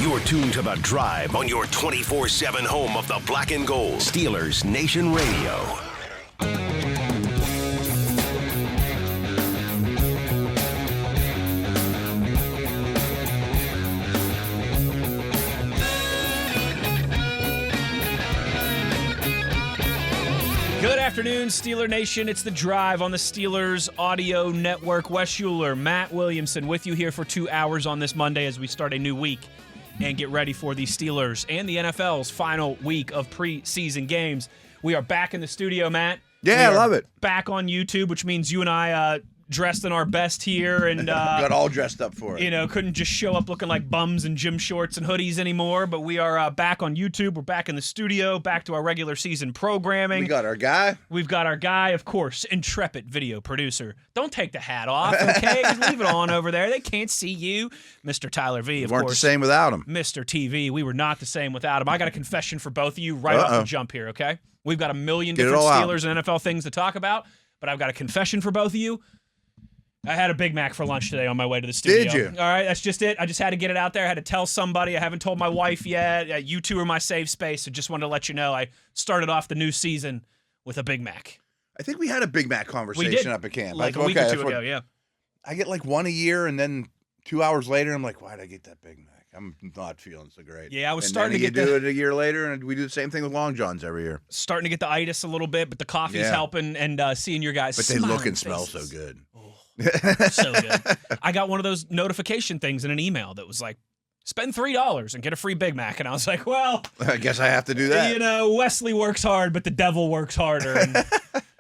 You're tuned to The Drive on your 24/7 home of the Black and Gold. Steelers Nation Radio. Good afternoon, Steeler Nation. It's The Drive on the Steelers Audio Network. Wes Uhler, Matt Williamson with you here for 2 hours on this Monday as we start a new week and get ready for the Steelers and the NFL's final week of preseason games. We are back in the studio, Matt. Yeah, I love it. Back on YouTube, which means you and I dressed in our best here and got all dressed up for it. You know, couldn't just show up looking like bums in gym shorts and hoodies anymore. But we are back on YouTube. We're back in the studio, back to our regular season programming. We got our guy. We've got our guy, of course, intrepid video producer. Don't take the hat off, okay? Just leave it on over there. They can't see you. Mr. Tyler V, of course. We weren't the same without him. Mr. TV, we were not the same without him. I got a confession for both of you right off the jump here, okay? We've got a million different Steelers and NFL things to talk about, but I've got a confession for both of you. I had a Big Mac for lunch today on my way to the studio. Did you? All right, that's just it. I just had to get it out there. I had to tell somebody. I haven't told my wife yet. You two are my safe space, so just wanted to let you know I started off the new season with a Big Mac. I think we had a Big Mac conversation up at camp. Like a week or two ago, yeah. I get like one a year, and then 2 hours later, I'm like, why'd I get that Big Mac? I'm not feeling so great. Yeah, I was and starting to get do it a year later, and we do the same thing with Long Johns every year. Starting to get the itis a little bit, but the coffee's helping, and seeing your guys But they look and smell faces. so good. So good. I got one of those notification things in an email that was like, spend $3 and get a free Big Mac. And I was like, well, I guess I have to do that. You know, Wesley works hard, but the devil works harder. And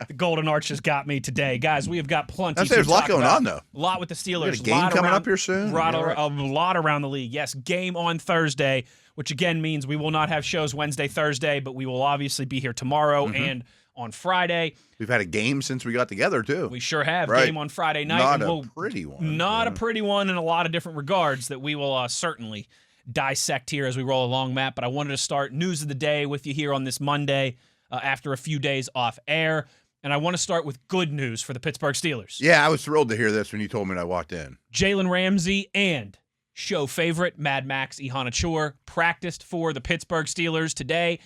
the Golden Arches got me today. Guys, we have got plenty to There's a lot going on, though. A lot with the Steelers. A game coming up here soon. A lot around the league. Yes, game on Thursday, which again means we will not have shows Wednesday, Thursday, but we will obviously be here tomorrow and on Friday. We've had a game since we got together, too. We sure have. Right. Game on Friday night. Not a pretty one. Not a pretty one in a lot of different regards that we will certainly dissect here as we roll along, Matt. But I wanted to start news of the day with you here on this Monday after a few days off air. And I want to start with good news for the Pittsburgh Steelers. Yeah, I was thrilled to hear this when you told me and I walked in. Jalen Ramsey and show favorite Mad Max Uhler practiced for the Pittsburgh Steelers today.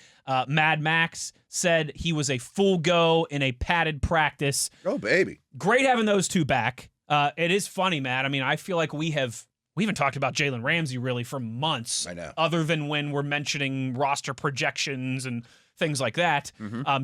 Mad Max said he was a full go in a padded practice. Oh, baby. Great having those two back. It is funny, Matt. I mean, I feel like we haven't talked about Jalen Ramsey really for months. I know. Other than when we're mentioning roster projections and things like that.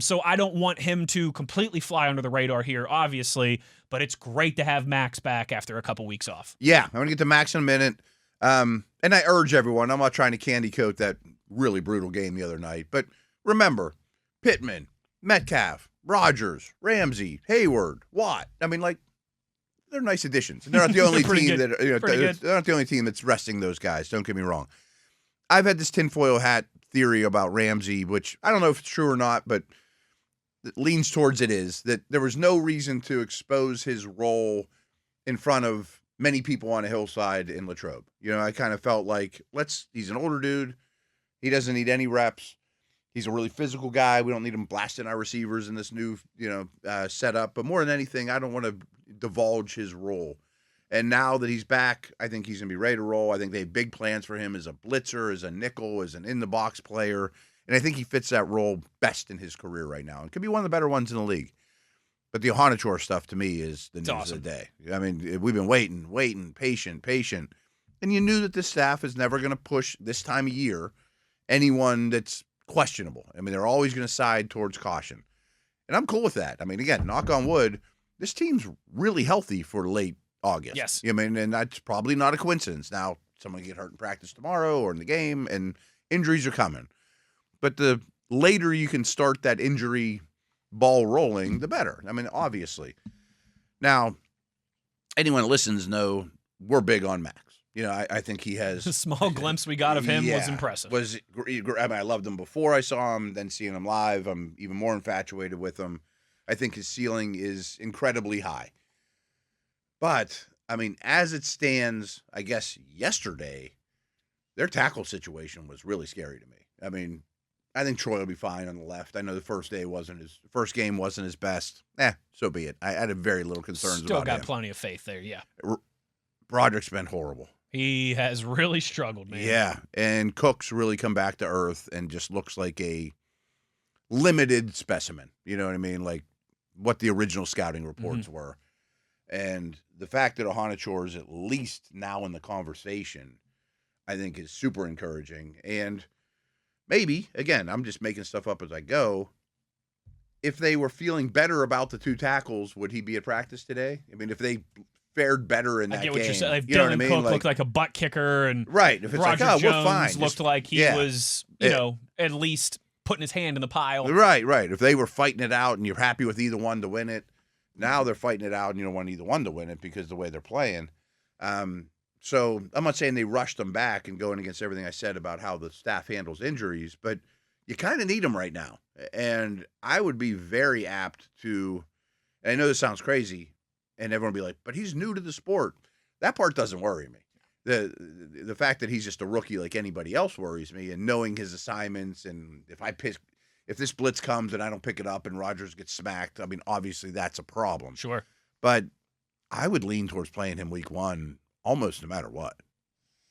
So I don't want him to completely fly under the radar here, obviously, but it's great to have Max back after a couple weeks off. Yeah, I'm going to get to Max in a minute. And I urge everyone, I'm not trying to candy coat that really brutal game the other night, but remember, Pittman, Metcalf, Rodgers, Ramsey, Hayward, Watt. I mean, like, they're nice additions. They're not the only team they're not the only team that's resting those guys. Don't get me wrong. I've had this tinfoil hat theory about Ramsey, which I don't know if it's true or not, but it leans towards it is that there was no reason to expose his role in front of many people on a hillside in Latrobe. You know, I kind of felt like he's an older dude. He doesn't need any reps. He's a really physical guy. We don't need him blasting our receivers in this new, setup. But more than anything, I don't want to divulge his role. And now that he's back, I think he's going to be ready to roll. I think they have big plans for him as a blitzer, as a nickel, as an in-the-box player. And I think he fits that role best in his career right now. And could be one of the better ones in the league. But the Uhler stuff, to me, is the news of the day. I mean, we've been waiting, patient. And you knew that this staff is never going to push, this time of year, anyone that's questionable. I mean, they're always going to side towards caution. And I'm cool with that. I mean, again, knock on wood, this team's really healthy for late August. Yes. I mean, and that's probably not a coincidence. Now, someone get hurt in practice tomorrow or in the game, and injuries are coming. But the later you can start that injury ball rolling, the better. I mean, obviously. Now, anyone that listens know we're big on Max. You know, I think he has... The small glimpse we got of him was impressive. I loved him before I saw him, then seeing him live, I'm even more infatuated with him. I think his ceiling is incredibly high. But, I mean, as it stands, I guess yesterday, their tackle situation was really scary to me. I mean, I think Troy will be fine on the left. I know the first game wasn't his best. So be it. I had very little concerns about him. Still got plenty of faith there, yeah. Broderick's been horrible. He has really struggled, man. Yeah, and Cook's really come back to earth and just looks like a limited specimen. You know what I mean? Like what the original scouting reports were. And the fact that Uhler is at least now in the conversation, I think is super encouraging. And maybe, again, I'm just making stuff up as I go, if they were feeling better about the two tackles, would he be at practice today? I mean, if they fared better in that game. I get what you're saying. Like you know what I Dylan mean? Cook Like, looked like a butt kicker, and right. If it's Roger like, oh, Jones we're fine. looked Just, like he was, you know, at least putting his hand in the pile. Right. If they were fighting it out and you're happy with either one to win it, now they're fighting it out and you don't want either one to win it because of the way they're playing. So I'm not saying they rushed them back and going against everything I said about how the staff handles injuries, but you kind of need them right now. And I would be very apt to, and I know this sounds crazy, and everyone will be like, but he's new to the sport. That part doesn't worry me. The fact that he's just a rookie like anybody else worries me, and knowing his assignments, and if this blitz comes and I don't pick it up and Rodgers gets smacked, I mean, obviously that's a problem. Sure. But I would lean towards playing him week one almost no matter what.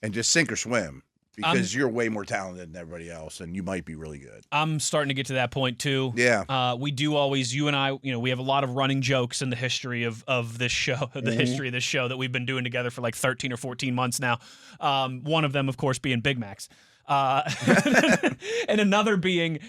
And just sink or swim. Because you're way more talented than everybody else, and you might be really good. I'm starting to get to that point, too. Yeah. We do always, you and I, you know, we have a lot of running jokes in the history of this show, history of this show that we've been doing together for like 13 or 14 months now. One of them, of course, being Big Macs. And another being,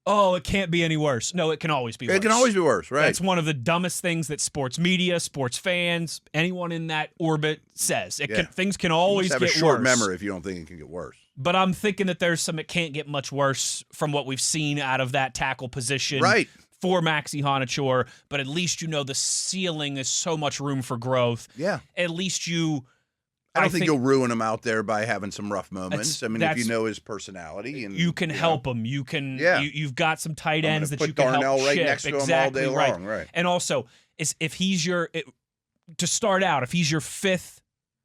oh, it can't be any worse. No, it can always be worse. It can always be worse, right? That's one of the dumbest things that sports media, sports fans, anyone in that orbit says. Things can always get worse. Have a short memory if you don't think it can get worse. But I'm thinking that there's some it can't get much worse from what we've seen out of that tackle position. Right. For Maxi Uhler, but at least you know the ceiling is so much room for growth. Yeah. At least you... I don't think you'll ruin him out there by having some rough moments. I mean, if you know his personality, and you can help him. You can. Yeah. You've got some tight ends that you put can Darnell help right chip. next to Exactly him all day long. Right. And also, if he's to start out, if he's your fifth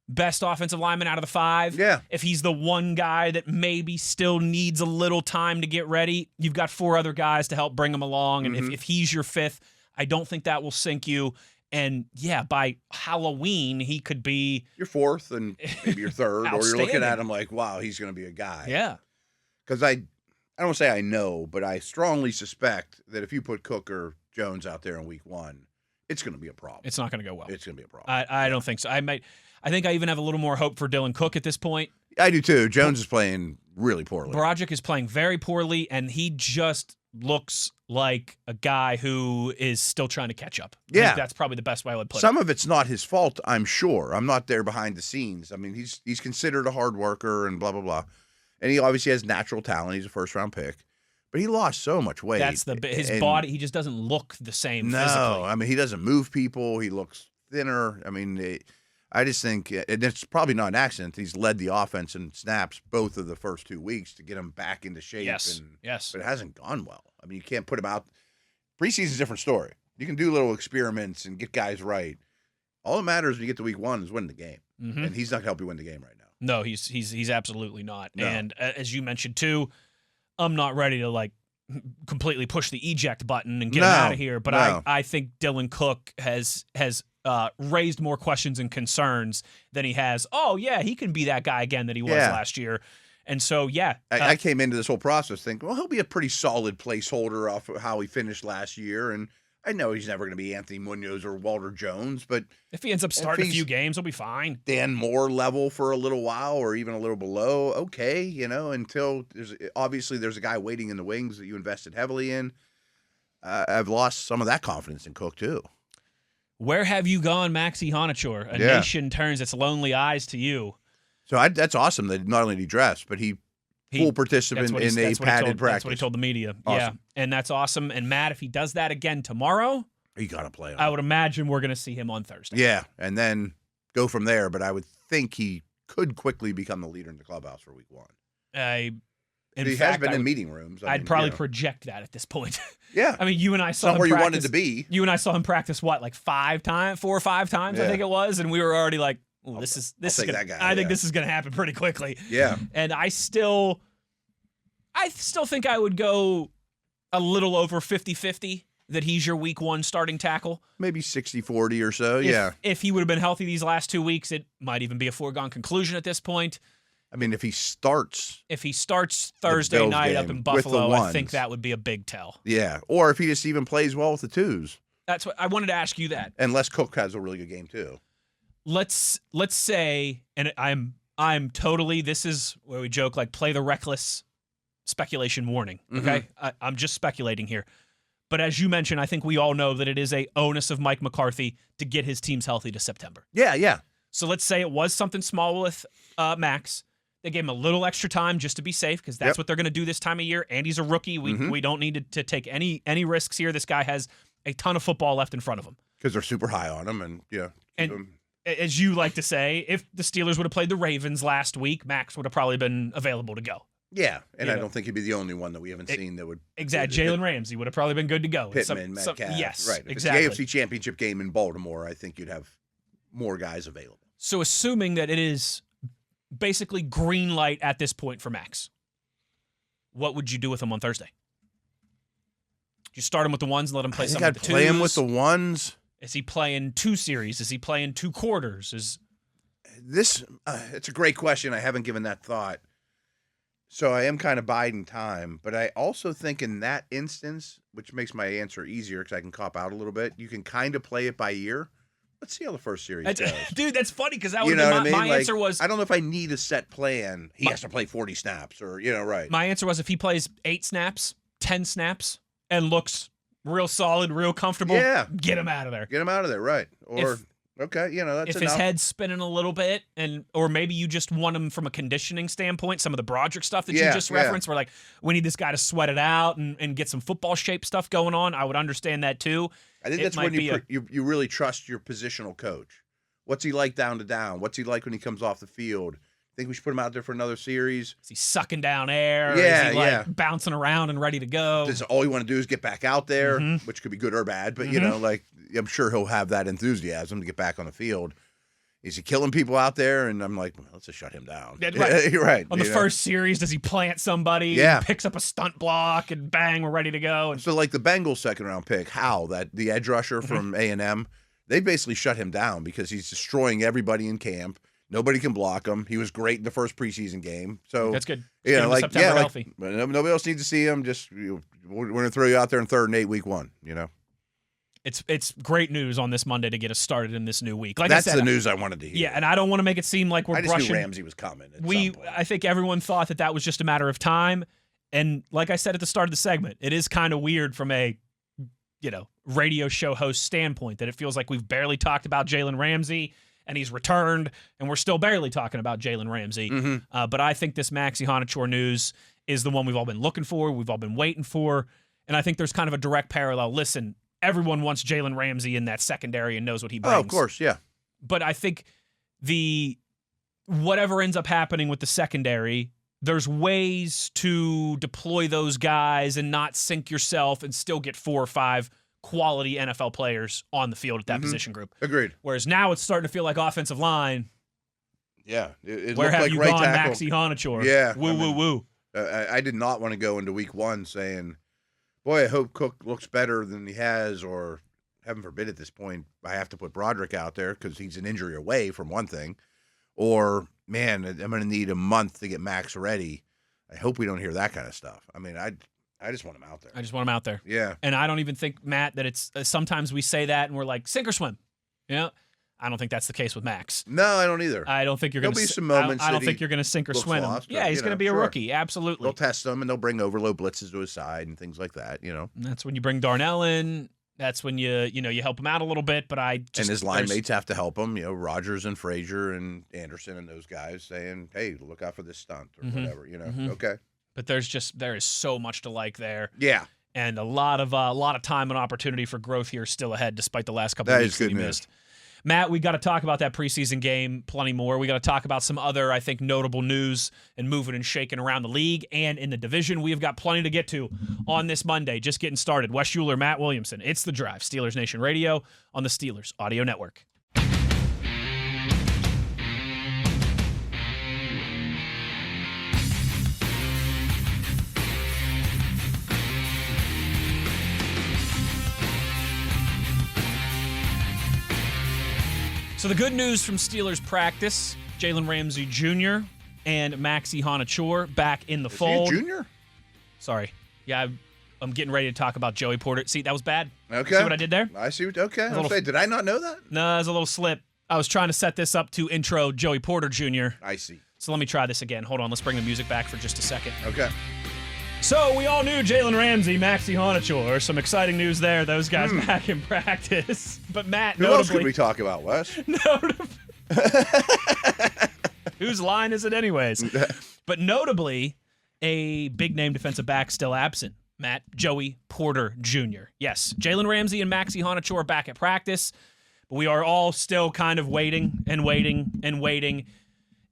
best offensive lineman out of the five, if he's the one guy that maybe still needs a little time to get ready, you've got four other guys to help bring him along. And if he's your fifth, I don't think that will sink you. And, yeah, by Halloween, he could be... your fourth and maybe your third, or you're looking at him like, wow, he's going to be a guy. Yeah. Because I don't want to say I know, but I strongly suspect that if you put Cook or Jones out there in week one, it's going to be a problem. It's not going to go well. It's going to be a problem. I don't think so. I think I even have a little more hope for Dylan Cook at this point. I do, too. Jones is playing really poorly. Broderick is playing very poorly, and he just looks like a guy who is still trying to catch up. I think that's probably the best way I would put it. Some of it's not his fault, I'm sure. I'm not there behind the scenes. I mean, he's considered a hard worker and blah, blah, blah. And he obviously has natural talent. He's a first-round pick. But he lost so much weight. That's his body. He just doesn't look the same physically. No, I mean, he doesn't move people. He looks thinner. I mean, I just think, and it's probably not an accident, he's led the offense in snaps both of the first 2 weeks to get him back into shape. Yes. But it hasn't gone well. I mean, you can't put him out. Preseason's a different story. You can do little experiments and get guys right. All that matters when you get to week one is winning the game. And he's not going to help you win the game right now. No, he's absolutely not. No. And as you mentioned, too, I'm not ready to, like, completely push the eject button and get him out of here. But I think Dylan Cook has raised more questions and concerns than he has. Oh, yeah, he can be that guy again that he was last year. And so, I came into this whole process thinking, well, he'll be a pretty solid placeholder off of how he finished last year. And I know he's never going to be Anthony Munoz or Walter Jones, but if he ends up starting a few games, he'll be fine. Dan Moore level for a little while, or even a little below, okay, until there's a guy waiting in the wings that you invested heavily in. I've lost some of that confidence in Cook, too. Where have you gone, Maxi Uhler? A nation turns its lonely eyes to you. So that's awesome that not only did he dress, but he full participant in a padded practice. That's what he told the media. Awesome. Yeah, and that's awesome. And Matt, if he does that again tomorrow, you got to play him. I would imagine we're going to see him on Thursday. Yeah, and then go from there. But I would think he could quickly become the leader in the clubhouse for week one. He has been in meeting rooms. I'd probably project that at this point. Yeah. I mean, you and I saw him where practice. You wanted to be. You and I saw him practice, like 4 or 5 times, I think it was, and we were already like, ooh, this is gonna, that guy, I think this is going to happen pretty quickly. Yeah. And I still think I would go a little over 50-50 that he's your week 1 starting tackle? Maybe 60-40 or so, yeah. If he would have been healthy these last 2 weeks, it might even be a foregone conclusion at this point. I mean, if he starts Thursday night up in Buffalo, I think that would be a big tell. Yeah, or if he just even plays well with the 2s. That's what I wanted to ask you that. Unless Cook has a really good game too. Let's say, and I'm totally, this is where we joke, like, play the reckless speculation warning, okay? I'm just speculating here. But as you mentioned, I think we all know that it is a onus of Mike McCarthy to get his teams healthy to September. Yeah. So let's say it was something small with Max. They gave him a little extra time just to be safe, because that's what they're going to do this time of year. And he's a rookie. We don't need to take any risks here. This guy has a ton of football left in front of him. Because they're super high on him, and as you like to say, if the Steelers would have played the Ravens last week, Max would have probably been available to go. Yeah, and I don't think he'd be the only one that we haven't seen that would. Exactly. Jalen Ramsey would have probably been good to go. Pittman, Metcalf. Yes, right. If exactly. it's the AFC Championship game in Baltimore, I think you'd have more guys available. So assuming that it is basically green light at this point for Max, what would you do with him on Thursday? You start him with the ones and let him play some of the 2s? I'd play him with the 1s. Is he playing 2 series? Is he playing 2 quarters? It's a great question. I haven't given that thought. So I am kind of biding time, but I also think in that instance, which makes my answer easier because I can cop out a little bit, you can kind of play it by ear. Let's see how the first series goes. Dude, that's funny because that would have been my answer was... I don't know if I need a set plan. He has to play 40 snaps or, right. My answer was if he plays 8 snaps, 10 snaps, and looks real solid, real comfortable, get him out of there. Get him out of there, right. Or... Okay, that's if enough. His head's spinning a little bit, or maybe you just want him from a conditioning standpoint, some of the Broderick stuff that you just referenced, where like we need this guy to sweat it out and get some football shape stuff going on. I would understand that too. I think that's when you really trust your positional coach. What's he like down to down? What's he like when he comes off the field? Think we should put him out there for another series? Is he sucking down air? Yeah, is he like bouncing around and ready to go? Does all you want to do is get back out there, which could be good or bad, but I'm sure he'll have that enthusiasm to get back on the field. Is he killing people out there? And I'm like, well, let's just shut him down. Right. You're right. On the first series, does he plant somebody? Yeah. Picks up a stunt block and bang, we're ready to go. And so like the Bengals second round pick, Howell, the edge rusher from A&M, they basically shut him down because he's destroying everybody in camp. Nobody can block him. He was great in the first preseason game. So that's good. Healthy. Nobody else needs to see him. Just we're going to throw you out there in 3rd and 8 week 1. It's great news on this Monday to get us started in this new week. Like that's I said, the news I wanted to hear. Yeah, and I don't want to make it seem like we're brushing. I just knew Ramsey was coming. I think everyone thought that was just a matter of time. And like I said at the start of the segment, it is kind of weird from a radio show host standpoint that it feels like we've barely talked about Jalen Ramsey. And he's returned, and we're still barely talking about Jalen Ramsey. But I think this Max Uhler news is the one we've all been looking for, we've all been waiting for, and I think there's kind of a direct parallel. Listen, everyone wants Jalen Ramsey in that secondary and knows what he brings. Oh, of course, yeah. But I think whatever ends up happening with the secondary, there's ways to deploy those guys and not sink yourself and still get 4 or 5 quality NFL players on the field at that position group. Agreed. Whereas now it's starting to feel like offensive line. Yeah. It where have like you right gone, tackle. Maxie Honachor? Yeah. Woo. I did not want to go into week 1 saying, boy, I hope Cook looks better than he has, or heaven forbid at this point, I have to put Broderick out there because he's an injury away from one thing. Or, man, I'm going to need a month to get Max ready. I hope we don't hear that kind of stuff. I mean, I just want him out there. I just want him out there. Yeah. And I don't even think, Matt, that it's sometimes we say that and we're like, sink or swim. I don't think that's the case with Max. No, I don't either. I don't think you're going to. There'll be some moments. I don't think you're going to sink or swim him. Yeah, he's going to be a rookie. Absolutely. They'll test him and they'll bring overload blitzes to his side and things like that. And that's when you bring Darnell in. That's when you help him out a little bit. But and his line mates have to help him. Rodgers and Frazier and Anderson and those guys saying, "Hey, look out for this stunt or whatever." Okay. But there is so much to like there. Yeah. And a lot of time and opportunity for growth here still ahead, despite the last couple of weeks that you missed. Matt, we got to talk about that preseason game plenty more. We got to talk about some other, I think, notable news and moving and shaking around the league and in the division. We have got plenty to get to on this Monday. Just getting started. Wes Uhler, Matt Williamson. It's The Drive, Steelers Nation Radio on the Steelers Audio Network. So the good news from Steelers practice, Jalen Ramsey Jr. and Maxi Honachor back in the fold. Is he a junior? Sorry. Yeah, I'm getting ready to talk about Joey Porter. See, that was bad. Okay. See what I did there? I see. Okay. I was say, did I not know that? No, it was a little slip. I was trying to set this up to intro Joey Porter Jr. I see. So let me try this again. Hold on. Let's bring the music back for just a second. Okay. So we all knew Jalen Ramsey, Maxi Honachor. Some exciting news there. Those guys back in practice. But Matt, Who else could we talk about, Wes? Whose line is it anyways? But notably, a big-name defensive back still absent. Matt, Joey Porter Jr. Yes, Jalen Ramsey and Maxi Honachor are back at practice. But we are all still kind of waiting and waiting and waiting.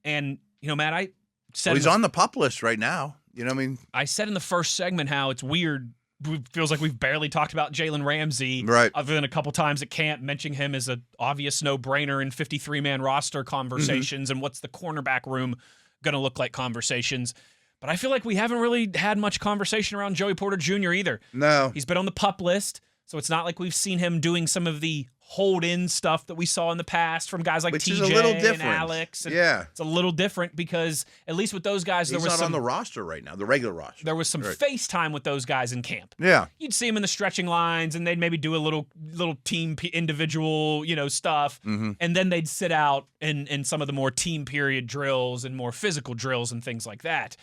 And, Matt, I said... Well, he's on the PUP list right now. You know what I mean? I said in the first segment how it's weird. It feels like we've barely talked about Jalen Ramsey. Right. Other than a couple times at camp, mentioning him as an obvious no-brainer in 53-man roster conversations and what's the cornerback room going to look like conversations. But I feel like we haven't really had much conversation around Joey Porter Jr. either. No. He's been on the PUP list, so it's not like we've seen him doing some of the hold-in stuff that we saw in the past from guys like TJ is a little different. and Alex. And yeah. It's a little different because at least with those guys, He's there was not on the roster right now, the regular roster. There was some FaceTime with those guys in camp. Yeah. You'd see them in the stretching lines, and they'd maybe do a little team individual, stuff, and then they'd sit out in some of the more team period drills and more physical drills and things like that.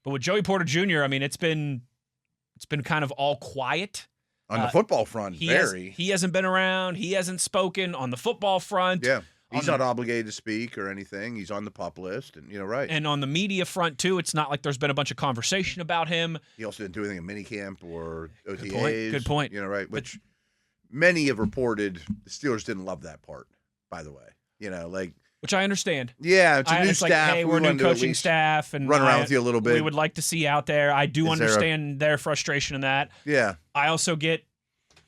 But with Joey Porter Jr., I mean, it's been kind of all quiet. On the football front, he hasn't been around. He hasn't spoken on the football front. Yeah. He's not obligated to speak or anything. He's on the PUP list, and right. And on the media front, too, it's not like there's been a bunch of conversation about him. He also didn't do anything at minicamp or OTAs. Good point. Right, which many have reported the Steelers didn't love that part, by the way. Which I understand. Yeah, it's a new staff. Like, hey, we're new coaching staff, and run around with you a little bit. We would like to see you out there. I do understand their frustration in that. Yeah. I also get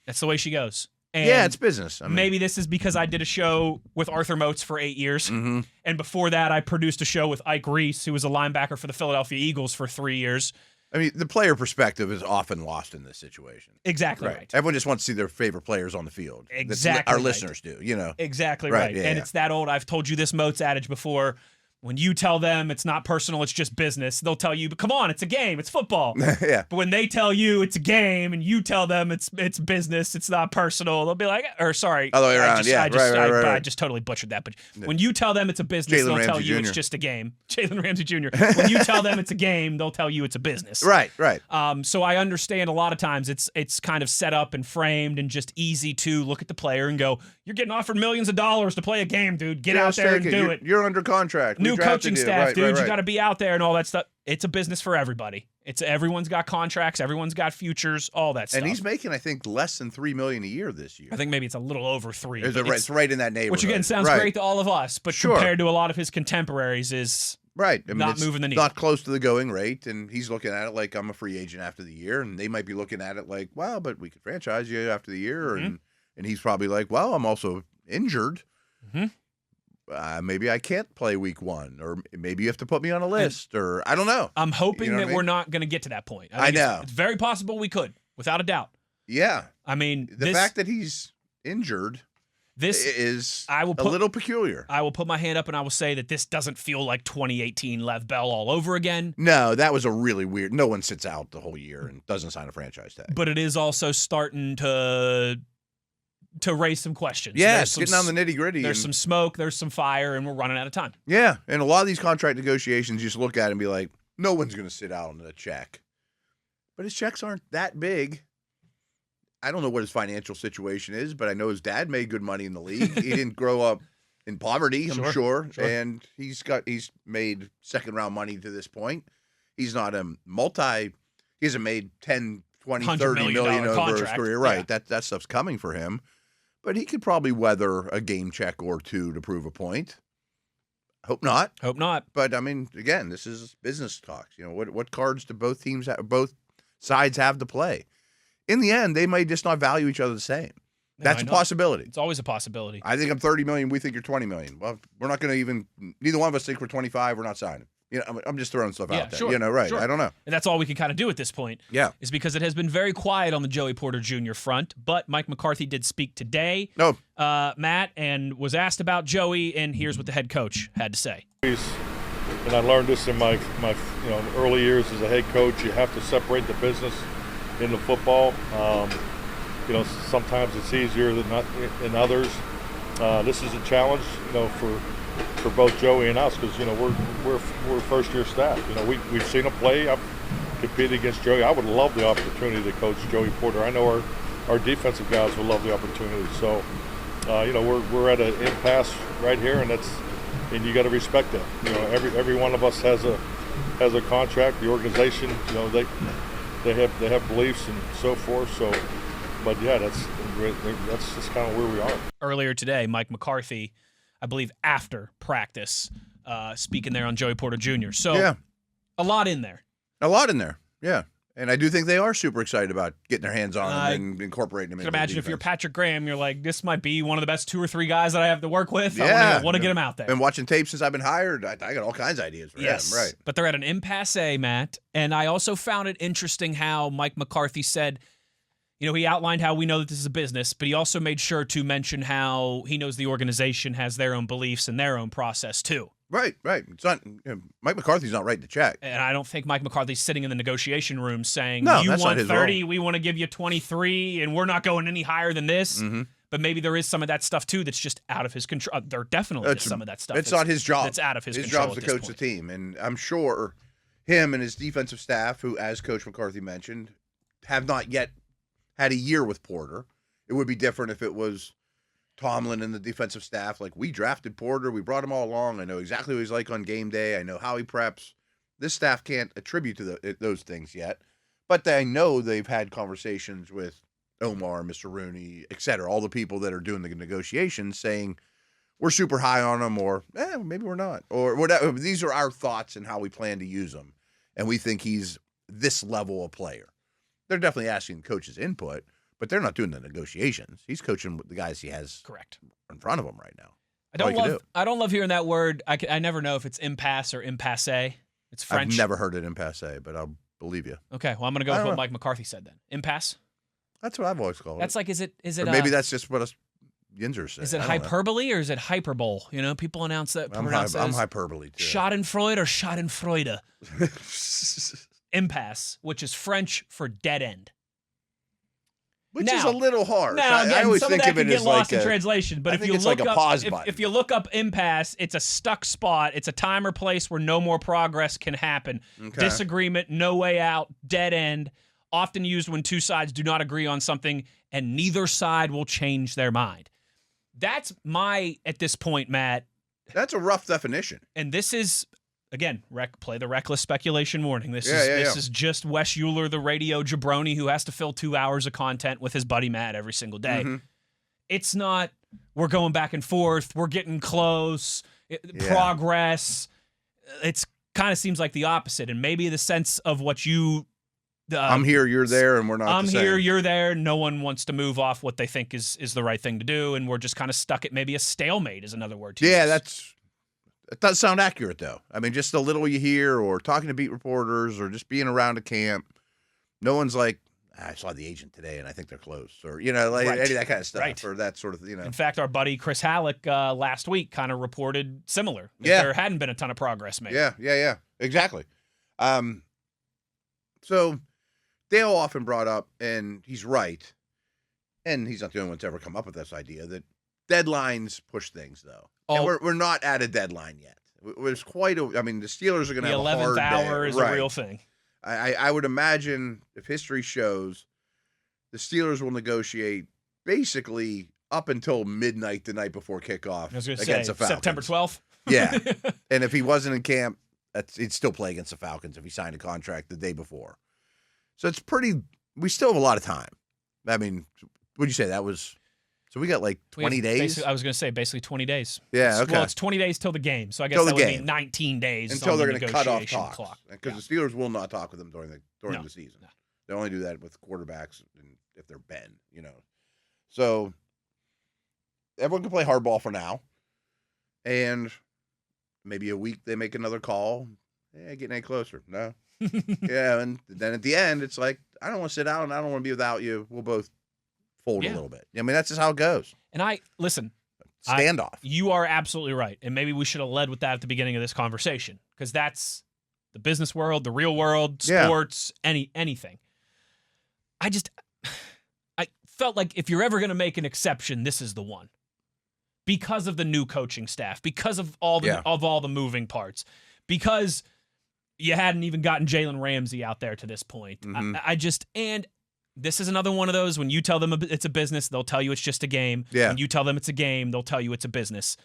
that's the way she goes. And yeah, it's business. Maybe this is because I did a show with Arthur Moats for 8 years. And before that, I produced a show with Ike Reese, who was a linebacker for the Philadelphia Eagles for 3 years. I mean, the player perspective is often lost in this situation. Exactly right. Everyone just wants to see their favorite players on the field. Exactly our listeners do, Exactly right. Yeah, and it's that old, I've told you this Moats adage before. When you tell them it's not personal, it's just business, they'll tell you, but come on, it's a game, it's football. Yeah. But when they tell you it's a game and you tell them it's business, it's not personal, they'll be like, or sorry. Other way around, I just totally butchered that. But when you tell them it's a business, they'll tell you it's just a game. Jalen Ramsey Jr. When you tell them it's a game, they'll tell you it's a business. Right. So I understand a lot of times it's kind of set up and framed and just easy to look at the player and go, you're getting offered millions of dollars to play a game, dude. Get out there and do it. You're under contract. New coaching staff, dude. You got to be out there and all that stuff. It's a business for everybody. Everyone's got contracts, everyone's got futures, all that stuff. And he's making, I think, less than $3 million a year this year. I think maybe it's a little over $3 million. It's right in that neighborhood. Which again sounds great to all of us, but compared to a lot of his contemporaries, is not moving the needle. Not close to the going rate, and he's looking at it like I'm a free agent after the year, and they might be looking at it like, well, but we could franchise you after the year, and he's probably like, well, I'm also injured. Maybe I can't play week 1, or maybe you have to put me on a list, or I don't know. I'm hoping that we're not going to get to that point. I know. It's very possible we could, without a doubt. Yeah. I mean, the fact that he's injured is a little peculiar. I will put my hand up and I will say that this doesn't feel like 2018 Lev Bell all over again. No, that was a really weird. No one sits out the whole year and doesn't sign a franchise tag. But it is also starting to raise some questions. Yeah, it's getting on the nitty-gritty. There's some smoke, there's some fire, and we're running out of time. Yeah, and a lot of these contract negotiations, you just look at it and be like, no one's going to sit out on a check. But his checks aren't that big. I don't know what his financial situation is, but I know his dad made good money in the league. He didn't grow up in poverty, I'm sure. And he's made second-round money to this point. He's not he hasn't made 10, 20, 30 million over his career. Right, that stuff's coming for him. But he could probably weather a game check or two to prove a point. Hope not. But I mean, again, this is business talks. What cards do both sides have to play? In the end, they may just not value each other the same. That's a possibility. It's always a possibility. I think I'm $30 million. We think you're $20 million. Well, we're not going to even. Neither one of us think we're 25. We're not signing. I'm just throwing stuff out there. Sure, Right. sure. I don't know. And that's all we can kind of do at this point. Yeah. Is because it has been very quiet on the Joey Porter Jr. front, but Mike McCarthy did speak today, No. Matt, and was asked about Joey, and here's what the head coach had to say. And I learned this in my early years as a head coach. You have to separate the business into football. Sometimes it's easier than others. This is a challenge, for both Joey and us, because we're first-year staff. We've seen him play. I've competed against Joey. I would love the opportunity to coach Joey Porter. I know our defensive guys would love the opportunity. So, we're at an impasse right here, and you got to respect that. Every one of us has a contract. The organization, they have beliefs and so forth. So, but yeah, that's just kind of where we are. Earlier today, Mike McCarthy, I believe after practice, speaking there on Joey Porter Jr. So, yeah, a lot in there. A lot in there. Yeah. And I do think they are super excited about getting their hands on him and incorporating him. I can imagine if you're Patrick Graham, you're like, this might be one of the best 2 or 3 guys that I have to work with. Yeah. I want to get him out there. Been watching tape since I've been hired. I got all kinds of ideas for him. Right. But they're at an impasse, Matt. And I also found it interesting how Mike McCarthy said, he outlined how we know that this is a business, but he also made sure to mention how he knows the organization has their own beliefs and their own process too. Right. It's not Mike McCarthy's not writing the check. And I don't think Mike McCarthy's sitting in the negotiation room saying, no, you that's want not his 30, role. we want to give you 23, and we're not going any higher than this. Mm-hmm. But maybe there is some of that stuff too that's just out of his control. There definitely is some of that stuff. It's not his job. That's out of his control. His job's to coach the team. And I'm sure him and his defensive staff, who, as Coach McCarthy mentioned, have not yet had a year with Porter. It would be different if it was Tomlin and the defensive staff. Like, we drafted Porter. We brought him all along. I know exactly what he's like on game day. I know how he preps. This staff can't attribute to those things yet. But I know they've had conversations with Omar, Mr. Rooney, et cetera, all the people that are doing the negotiations saying, we're super high on him, or maybe we're not. Or whatever. These are our thoughts and how we plan to use him. And we think he's this level of player. They're definitely asking the coach's input, but they're not doing the negotiations. He's coaching with the guys he has correct in front of him right now. I don't love hearing that word. I never know if it's impasse or impasse. It's French. I've never heard it impasse, but I'll believe you. Okay, well, I'm going to go with what Mike McCarthy said then. Impasse? That's what I've always called That's it. like, is it? Or maybe that's just what us Yinzers say. Is it hyperbole or is it hyperbole? People announce that. I'm hyperbole too. Schadenfreude or Schadenfreude? Impasse, which is French for dead end. Which is a little harsh. Now, again, I always some think of that of can it get as lost like in translation. But if you it's look like a up, pause button. if you look up impasse, it's a stuck spot. It's a time or place where no more progress can happen. Okay. Disagreement, no way out, dead end. Often used when two sides do not agree on something and neither side will change their mind. That's at this point, Matt. That's a rough definition. And this is, again, play the reckless speculation warning. This is just Wes Uhler, the radio jabroni who has to fill 2 hours of content with his buddy Matt every single day. Mm-hmm. It's not, we're going back and forth, we're getting close, progress. It's kind of seems like the opposite. And maybe the sense of what you... I'm here, you're there, and we're not I'm the same. here, you're there. No one wants to move off what they think is the right thing to do, and we're just kind of stuck at maybe a stalemate is another word to use. It does sound accurate, though. I mean, just a little you hear, or talking to beat reporters, or just being around a camp. No one's like, I saw the agent today, and I think they're close, or any of that kind of stuff, or that sort of, In fact, our buddy Chris Halleck last week kind of reported similar. There hadn't been a ton of progress made. Yeah, exactly. So Dale often brought up, and he's right, and he's not the only one to ever come up with this idea, that deadlines push things, though. And we're not at a deadline yet. There's the Steelers are going to have a hard day. The 11th hour is a real thing. I would imagine, if history shows, the Steelers will negotiate basically up until midnight the night before kickoff against the Falcons. September 12th? Yeah. And if he wasn't in camp, he'd still play against the Falcons if he signed a contract the day before. So it's we still have a lot of time. I mean, what'd you say? So we got like 20 days? I was going to say basically 20 days. Yeah, okay. Well, it's 20 days till the game, so I guess that would be 19 days until they're going to cut off clock. talks. Because the Steelers will not talk with them during the season. No. They only do that with quarterbacks and if they're Ben, So everyone can play hardball for now. And maybe a week they make another call. Yeah, getting any closer. No. Yeah, and then at the end, it's like, I don't want to sit down and I don't want to be without you. We'll both fold a little bit. I mean, that's just how it goes. And listen. Standoff. You are absolutely right. And maybe we should have led with that at the beginning of this conversation, because that's the business world, the real world, sports, anything. I felt like if you're ever going to make an exception, this is the one. Because of the new coaching staff, because of all the moving parts, because you hadn't even gotten Jalen Ramsey out there to this point. And this is another one of those, when you tell them it's a business, they'll tell you it's just a game. Yeah. When you tell them it's a game, they'll tell you it's a business.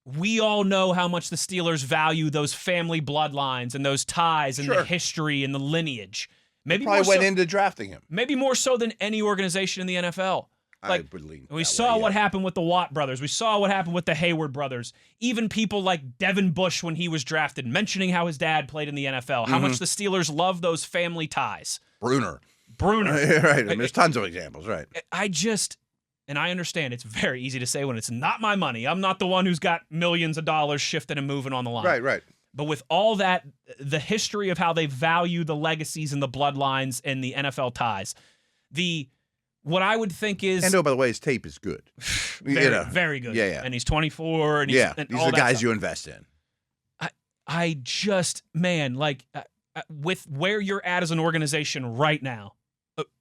We all know how much the Steelers value those family bloodlines and those ties and the history and the lineage. Maybe probably went into drafting him. Maybe more so than any organization in the NFL. Like, we saw what happened with the Watt brothers. We saw what happened with the Hayward brothers. Even people like Devin Bush, when he was drafted, mentioning how his dad played in the NFL, how much the Steelers love those family ties. Bruner. Right. I mean, there's tons of examples, right? And I understand it's very easy to say when it's not my money. I'm not the one who's got millions of dollars shifting and moving on the line. Right. But with all that, the history of how they value the legacies and the bloodlines and the NFL ties, what I would think is... And by the way, his tape is good. Very good. Yeah. And he's 24. And these are the guys you invest in. I just, man, with where you're at as an organization right now,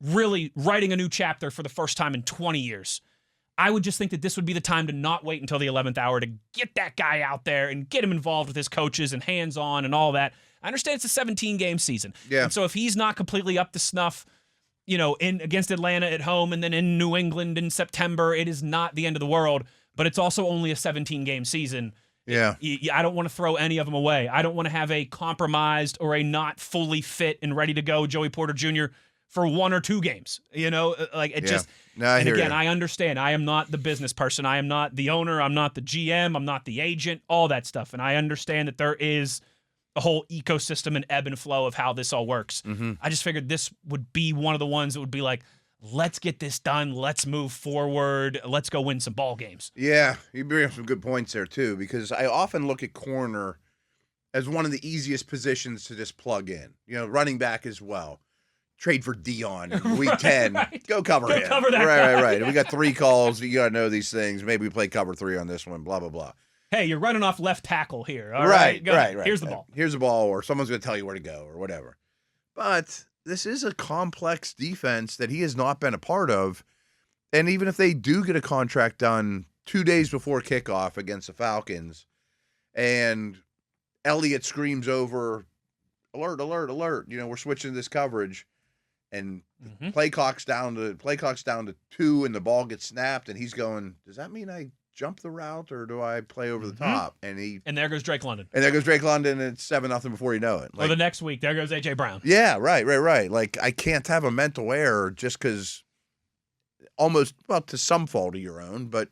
really writing a new chapter for the first time in 20 years, I would just think that this would be the time to not wait until the 11th hour to get that guy out there and get him involved with his coaches and hands-on and all that. I understand it's a 17-game season. Yeah. And so if he's not completely up to snuff, against Atlanta at home and then in New England in September, it is not the end of the world, but it's also only a 17-game season. Yeah. I don't want to throw any of them away. I don't want to have a compromised or a not fully fit and ready to go Joey Porter Jr. for 1 or 2 games. Just... No, I hear you. I understand. I am not the business person. I am not the owner. I'm not the GM. I'm not the agent, all that stuff. And I understand that there is a whole ecosystem and ebb and flow of how this all works. I just figured this would be one of the ones that would be like, let's get this done. Let's move forward. Let's go win some ball games. Yeah, you bring up some good points there, too, because I often look at corner as one of the easiest positions to just plug in. Running back as well. Trade for Dion in week 10. Right. Go cover him. Cover that Right. guy. We got 3 calls. You got to know these things. Maybe we play cover 3 on this one, blah, blah, blah. Hey, you're running off left tackle here. All right. Here's the ball. Here's the ball, or someone's going to tell you where to go or whatever. But this is a complex defense that he has not been a part of. And even if they do get a contract done 2 days before kickoff against the Falcons and Elliott screams over, alert, alert, alert, we're switching this coverage. And play clock's down to 2, and the ball gets snapped, and he's going, does that mean I jump the route or do I play over the top? And there goes Drake London. And it's 7-0 before you know it. Or the next week, there goes A.J. Brown. Yeah, right. Like, I can't have a mental error just because almost, to some fault of your own, but,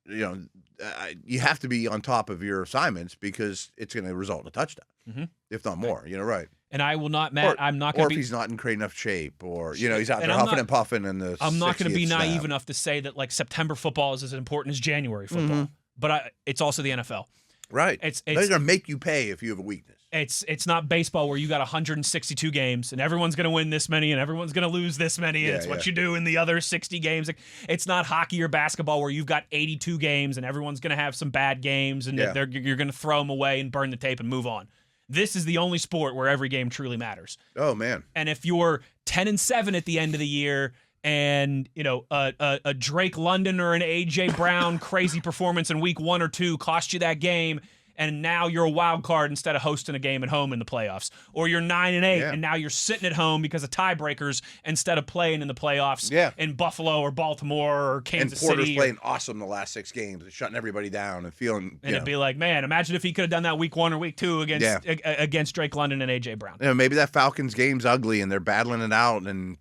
you have to be on top of your assignments because it's going to result in a touchdown, if not more. Right. And I will not, Matt. I'm not going to be. Or if he's not in great enough shape, or he's out there huffing and puffing in the. I'm not going to be naive snap. enough to say that September football is as important as January football, but it's also the NFL. Right. They're going to make you pay if you have a weakness. It's not baseball where you got 162 games and everyone's going to win this many and everyone's going to lose this many, and it's what you do in the other 60 games. It's not hockey or basketball where you've got 82 games and everyone's going to have some bad games and you're going to throw them away and burn the tape and move on. This is the only sport where every game truly matters. Oh, man. And if you're 10-7 at the end of the year and, a Drake London or an A.J. Brown crazy performance in week 1 or 2 cost you that game, and now you're a wild card instead of hosting a game at home in the playoffs. Or you're 9-8, and now you're sitting at home because of tiebreakers instead of playing in the playoffs in Buffalo or Baltimore or Kansas City. And Porter's playing awesome the last 6 games, shutting everybody down and feeling. And it'd be like, man, imagine if he could have done that week 1 or week 2 against Drake London and A.J. Brown. Maybe that Falcons game's ugly and they're battling it out, and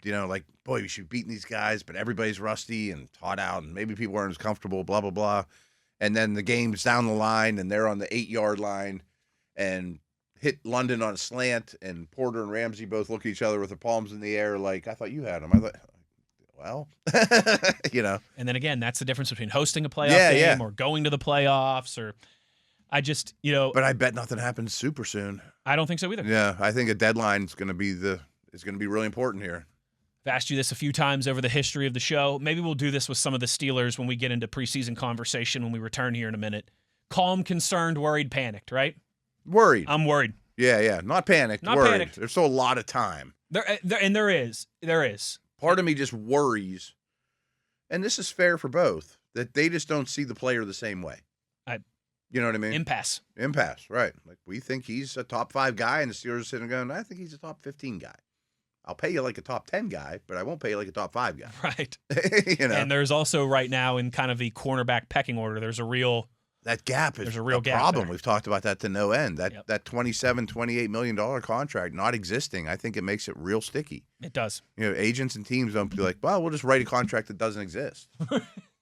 boy, we should be beating these guys, but everybody's rusty and taught out, and maybe people aren't as comfortable, blah, blah, blah. And then the game's down the line, and they're on the 8-yard line and hit London on a slant, and Porter and Ramsey both look at each other with their palms in the air like, I thought you had them. I thought, well, And then again, that's the difference between hosting a playoff game or going to the playoffs. Or I just, But I bet nothing happens super soon. I don't think so either. Yeah, I think a deadline is going to be really important here. I've asked you this a few times over the history of the show. Maybe we'll do this with some of the Steelers when we get into preseason conversation when we return here in a minute. Calm, concerned, worried, panicked, right? Worried. I'm worried. Yeah. Not panicked. Not worried. panicked. There's still a lot of time. There is. Part of me just worries, and this is fair for both, that they just don't see the player the same way. You know what I mean? Impasse, right. Like, we think he's a top 5 guy, and the Steelers are sitting there going, I think he's a top 15 guy. I'll pay you like a top 10 guy, but I won't pay you like a top 5 guy. Right. And there's also right now in kind of the cornerback pecking order, there's a real that gap is there's a real gap problem. there. We've talked about that to no end. That $28 million contract not existing, I think it makes it real sticky. It does. Agents and teams don't be like, well, we'll just write a contract that doesn't exist.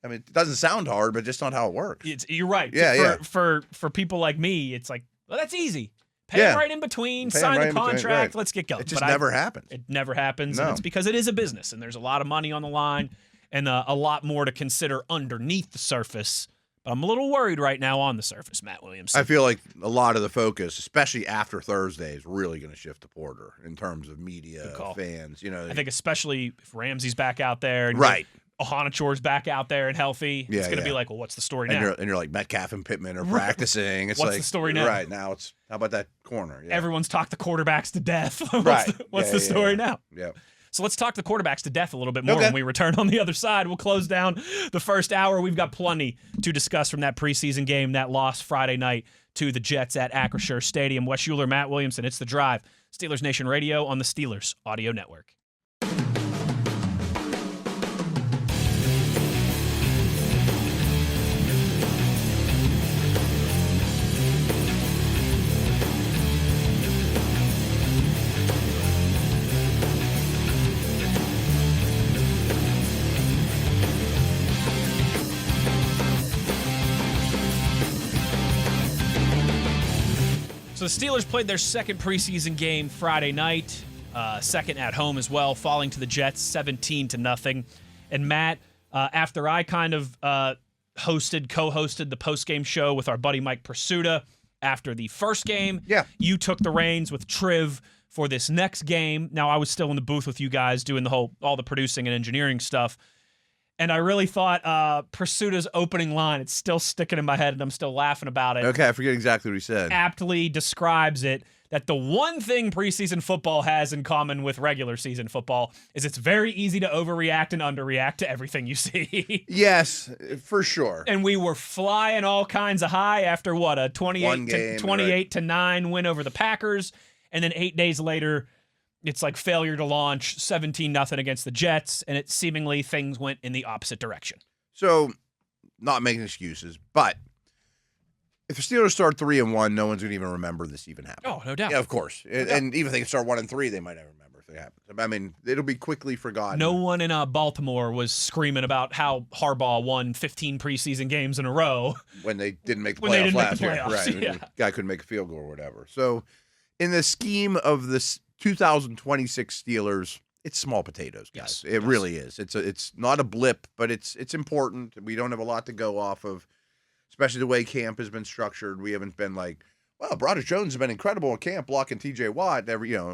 I mean, it doesn't sound hard, but just not how it works. You're right. Yeah. For people like me, it's like, well, that's easy. Pay him right in between, sign the contract, let's get going. It just never happens. It never happens, No. and it's because it is a business, and there's a lot of money on the line, and a lot more to consider underneath the surface. But I'm a little worried right now on the surface, Matt Williamson. I feel like a lot of the focus, especially after Thursday, is really going to shift to Porter in terms of media, fans. I think especially if Ramsey's back out there, and right. Ohanachore's back out there and healthy, it's going to be like, well, what's the story now? And you're like, Metcalf and Pittman are practicing. It's what's like, the story now? Right, now it's, how about that corner? Yeah. Everyone's talked the quarterbacks to death. Right. What's the story now? Yeah. So let's talk the quarterbacks to death a little bit more when we return on the other side. We'll close down the first hour. We've got plenty to discuss from that preseason game, that loss Friday night to the Jets at Acrisure Stadium. Wes Uhler, Matt Williamson, it's The Drive. Steelers Nation Radio on the Steelers Audio Network. So the Steelers played their second preseason game Friday night, second at home as well, falling to the Jets 17-0. And Matt, after I kind of co-hosted the post-game show with our buddy Mike Pursuta after the first game, you took the reins with Triv for this next game. Now, I was still in the booth with you guys doing all the producing and engineering stuff. And I really thought Pursuita's opening line, it's still sticking in my head, and I'm still laughing about it. Okay, I forget exactly what he said. Aptly describes it, that the one thing preseason football has in common with regular season football is it's very easy to overreact and underreact to everything you see. Yes, for sure. And we were flying all kinds of high after what, a 28-9 win over the Packers, and then 8 days later, it's like failure to launch, 17-0 against the Jets, and it seemingly things went in the opposite direction. So, not making excuses, but if the Steelers start 3-1, no one's going to even remember this even happened. Oh, no doubt. Yeah, of course. And even if they start 1-3, they might not remember if it happened. I mean, it'll be quickly forgotten. No one in Baltimore was screaming about how Harbaugh won 15 preseason games in a row when they didn't make the playoffs last year. Right. Yeah. The guy couldn't make a field goal or whatever. So, in the scheme of this 2026 Steelers, it's small potatoes, guys. It really is. It's not a blip, but it's important. We don't have a lot to go off of, especially the way camp has been structured. We haven't been like, well, Broderick Jones has been incredible at camp blocking TJ Watt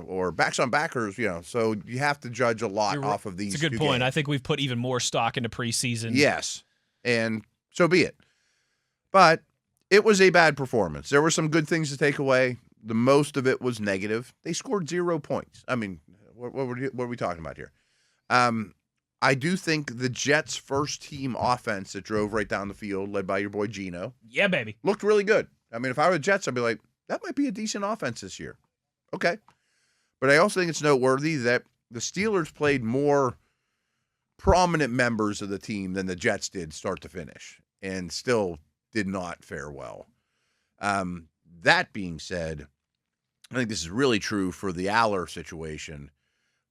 or backs on backers, So you have to judge a lot off of these. It's a good point. Games. I think we've put even more stock into preseason. Yes, and so be it. But it was a bad performance. There were some good things to take away. The most of it was negative. They scored 0 points. I mean, what are we talking about here? I do think the Jets' first-team offense that drove right down the field, led by your boy Geno. Yeah, baby. Looked really good. I mean, if I were the Jets, I'd be like, that might be a decent offense this year. Okay. But I also think it's noteworthy that the Steelers played more prominent members of the team than the Jets did start to finish and still did not fare well. That being said, I think this is really true for the Uhler situation.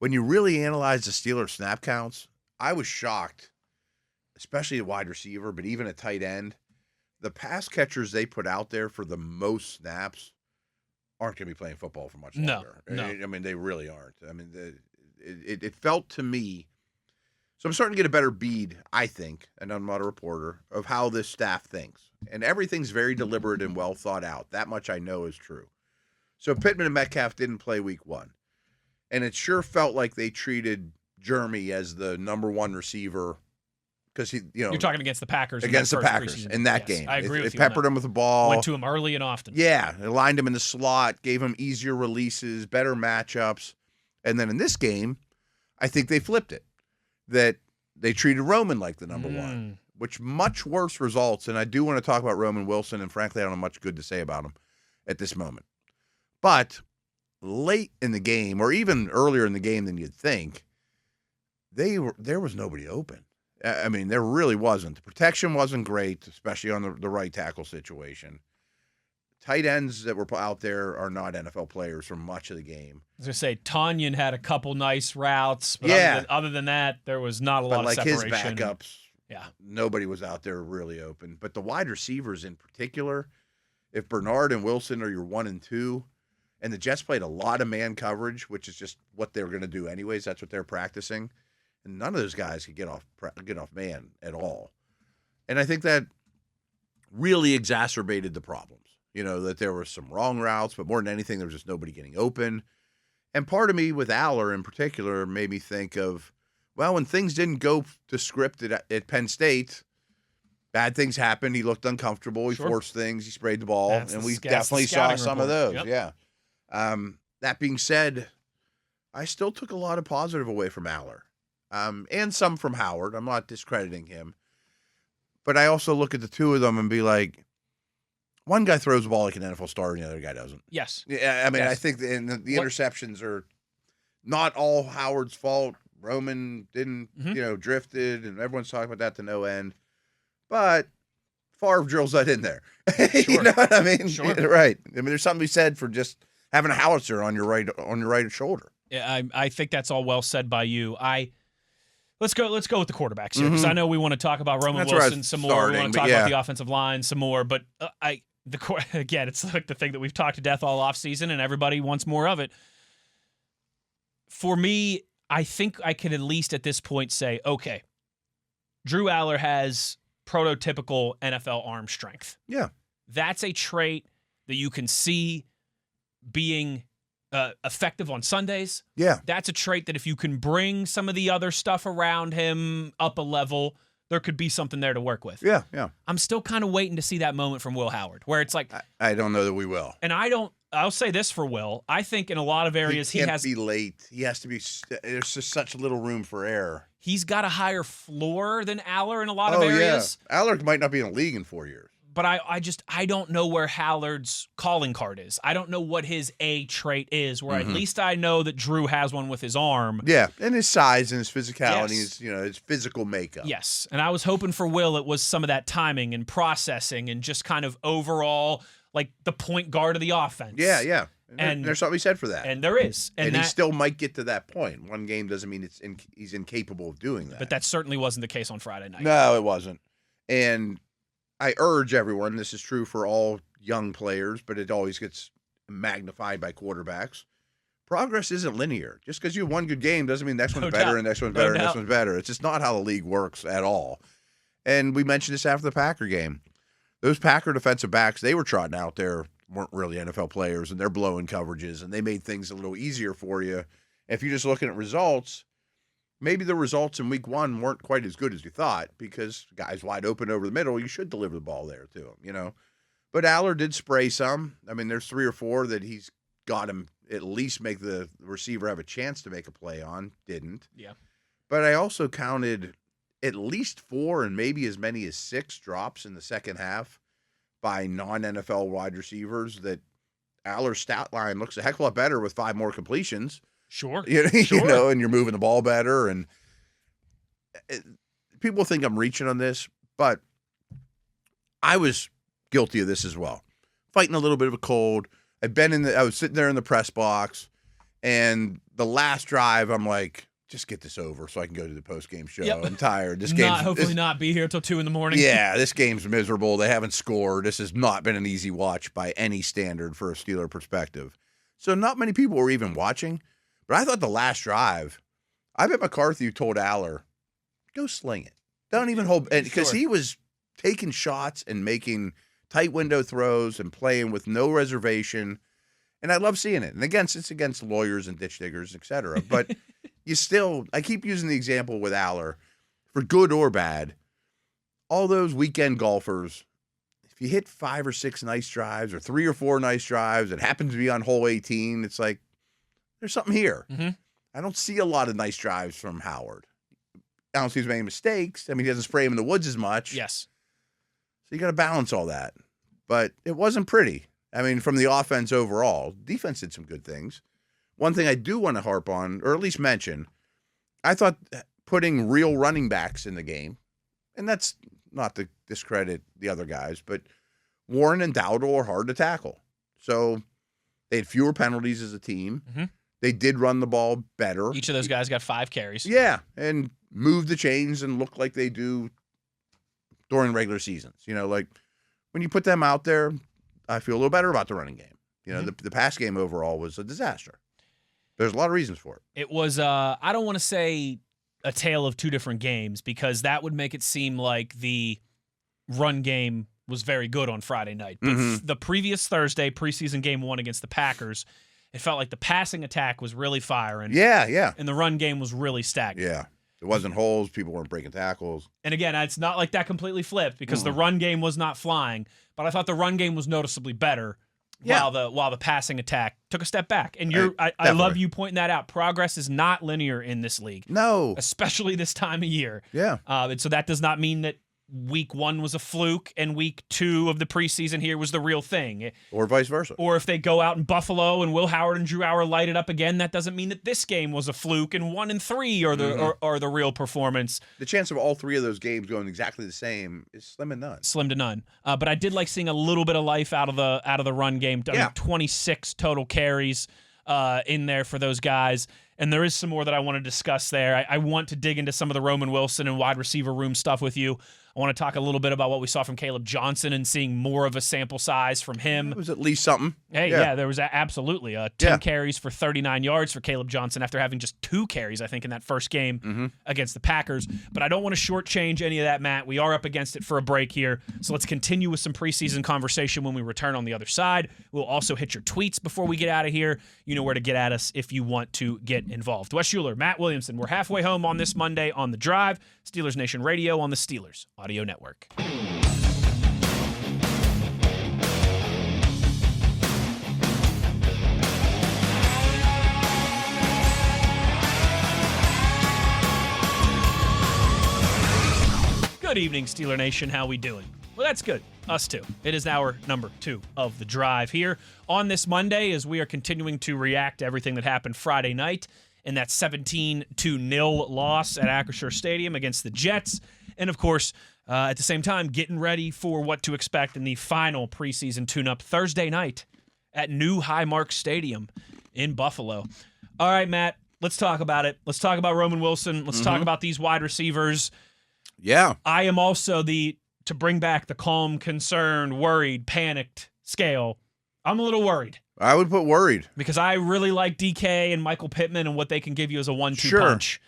When you really analyze the Steelers snap counts, I was shocked, especially a wide receiver, but even a tight end. The pass catchers they put out there for the most snaps aren't going to be playing football for much longer. No. I mean, they really aren't. I mean, it felt to me, So I'm starting to get a better bead, I think, and I'm not a reporter, of how this staff thinks. And everything's very deliberate and well thought out. That much I know is true. So Pittman and Metcalf didn't play week 1. And it sure felt like they treated Jeremy as the number 1 receiver because you're talking against the Packers. Against the Packers in that game. I agree with you. you. It peppered him with the ball. Went to him early and often. Yeah, it lined him in the slot, gave him easier releases, better matchups. And then in this game, I think they flipped it. That they treated Roman like the number 1, which much worse results. And I do want to talk about Roman Wilson, and frankly, I don't have much good to say about him at this moment. But late in the game, or even earlier in the game than you'd think, there was nobody open. I mean, there really wasn't. The protection wasn't great, especially on the right tackle situation. Tight ends that were out there are not NFL players for much of the game. I was going to say, Tanyan had a couple nice routes. But other than that, there was not a lot of separation. His backups, nobody was out there really open. But the wide receivers in particular, if Bernard and Wilson are your 1 and 2, and the Jets played a lot of man coverage, which is just what they were going to do anyways. That's what they're practicing. And none of those guys could get off man at all. And I think that really exacerbated the problems. That there were some wrong routes, but more than anything, there was just nobody getting open. And part of me with Uhler in particular made me think of, well, when things didn't go to script at Penn State, bad things happened. He looked uncomfortable. He forced things. He sprayed the ball. And we definitely saw some of those. Yep. Yeah. That being said, I still took a lot of positive away from Uhler. And some from Howard. I'm not discrediting him. But I also look at the two of them and be like, one guy throws the ball like an NFL star and the other guy doesn't. Yes. Yeah, I mean, I think the interceptions are not all Howard's fault. Roman didn't, drifted, and everyone's talking about that to no end. But Favre drills that in there. You know what I mean? Sure. Right. I mean, there's something to be said for just having a howitzer on your right shoulder. Yeah, I think that's all well said by you. Let's go with the quarterbacks here, because I know we want to talk about Roman Wilson some more. We want to talk about the offensive line some more, but again, it's like the thing that we've talked to death all offseason, and everybody wants more of it. For me, I think I can at least at this point say, okay, Drew Uhler has prototypical NFL arm strength. Yeah. That's a trait that you can see being effective on Sundays. Yeah. That's a trait that if you can bring some of the other stuff around him up a level, there could be something there to work with. Yeah, yeah. I'm still kind of waiting to see that moment from Will Howard, where it's like... I don't know that we will. And I'll say this for Will. I think in a lot of areas he can't be late. He has to be... There's just such little room for error. He's got a higher floor than Uhler in a lot of areas. Yeah. Uhler might not be in the league in 4 years. But I don't know where Hallard's calling card is. I don't know what his A trait is, where at least I know that Drew has one with his arm. Yeah, and his size and his physicality, his physical makeup. Yes, and I was hoping for Will it was some of that timing and processing and just kind of overall, like the point guard of the offense. Yeah, yeah. And there's something said for that. And there is. And he still might get to that point. One game doesn't mean he's incapable of doing that. But that certainly wasn't the case on Friday night. No, it wasn't. And I urge everyone, this is true for all young players, but it always gets magnified by quarterbacks. Progress isn't linear. Just because you have one good game doesn't mean next one's better and next one's better and next one's better. It's just not how the league works at all. And we mentioned this after the Packer game. Those Packer defensive backs, they were trotting out there, weren't really NFL players, and they're blowing coverages, and they made things a little easier for you. If you're just looking at results, maybe the results in week 1 weren't quite as good as you thought because guys wide open over the middle, you should deliver the ball there to him, But Uhler did spray some. I mean, there's 3 or 4 that he's got him at least make the receiver have a chance to make a play on. Didn't. Yeah. But I also counted at least 4 and maybe as many as 6 drops in the second half by non-NFL wide receivers that Uhler's stat line looks a heck of a lot better with 5 more completions. Sure. And you're moving the ball better. And people think I'm reaching on this, but I was guilty of this as well. Fighting a little bit of a cold. I was sitting there in the press box, and the last drive, I'm like, just get this over so I can go to the post-game show. Yep. I'm tired. This game hopefully not be here till 2 a.m. Yeah, this game's miserable. They haven't scored. This has not been an easy watch by any standard for a Steeler perspective. So not many people were even watching. But I thought the last drive, I bet McCarthy told Uhler, go sling it. Don't even hold, because Sure. he was taking shots and making tight window throws and playing with no reservation. And I love seeing it. And it's against lawyers and ditch diggers, et cetera. But I keep using the example with Uhler, for good or bad, all those weekend golfers, if you hit 5 or 6 nice drives or 3 or 4 nice drives, it happens to be on hole 18, it's like, there's something here. Mm-hmm. I don't see a lot of nice drives from Howard. I don't see as many mistakes. I mean, he doesn't spray him in the woods as much. Yes. So you got to balance all that. But it wasn't pretty. I mean, from the offense overall, defense did some good things. One thing I do want to harp on, or at least mention, I thought putting real running backs in the game, and that's not to discredit the other guys, but Warren and Dowdle are hard to tackle. So they had fewer penalties as a team. Mm-hmm. They did run the ball better. Each of those guys got 5 carries. Yeah, and move the chains and look like they do during regular seasons. You know, like when you put them out there, I feel a little better about the running game. You know, the pass game overall was a disaster. There's a lot of reasons for it. It was, I don't want to say a tale of 2 different games, because that would make it seem like the run game was very good on Friday night. But the previous Thursday, preseason game 1 against the Packers, it felt like the passing attack was really firing. Yeah. And the run game was really stagnant. Yeah. It wasn't holes. People weren't breaking tackles. And again, it's not like that completely flipped, because the run game was not flying, but I thought the run game was noticeably better while the passing attack took a step back. And I love you pointing that out. Progress is not linear in this league. No. Especially this time of year. Yeah. And so that does not mean that week 1 was a fluke and week 2 of the preseason here was the real thing. Or vice versa. Or if they go out in Buffalo and Will Howard and Drew Hauer light it up again, that doesn't mean that this game was a fluke and 1 and 3 are the real performance. The chance of all 3 of those games going exactly the same is slim and none. Slim to none. But I did like seeing a little bit of life out of the run game. I mean, 26 total carries in there for those guys. And there is some more that I want to discuss there. I want to dig into some of the Roman Wilson and wide receiver room stuff with you. I want to talk a little bit about what we saw from Caleb Johnson and seeing more of a sample size from him. It was at least something. Hey, yeah, there was absolutely 10 carries for 39 yards for Caleb Johnson after having just 2 carries, I think, in that first game against the Packers. But I don't want to shortchange any of that, Matt. We are up against it for a break here. So let's continue with some preseason conversation when we return on the other side. We'll also hit your tweets before we get out of here. You know where to get at us if you want to get involved. Wes Uhler, Matt Williamson. We're halfway home on this Monday on The Drive. Steelers Nation Radio on the Steelers Audio Network. Good evening, Steeler Nation. How we doing? Well, that's good. Us too. It is hour number 2 of The Drive here on this Monday as we are continuing to react to everything that happened Friday night in that 17-0 loss at Acrisure Stadium against the Jets. And, of course, at the same time, getting ready for what to expect in the final preseason tune-up Thursday night at New Highmark Stadium in Buffalo. All right, Matt, let's talk about it. Let's talk about Roman Wilson. Let's talk about these wide receivers. Yeah. I am also to bring back the calm, concerned, worried, panicked scale. I'm a little worried. I would put worried. Because I really like DK and Michael Pittman and what they can give you as a 1-2 punch.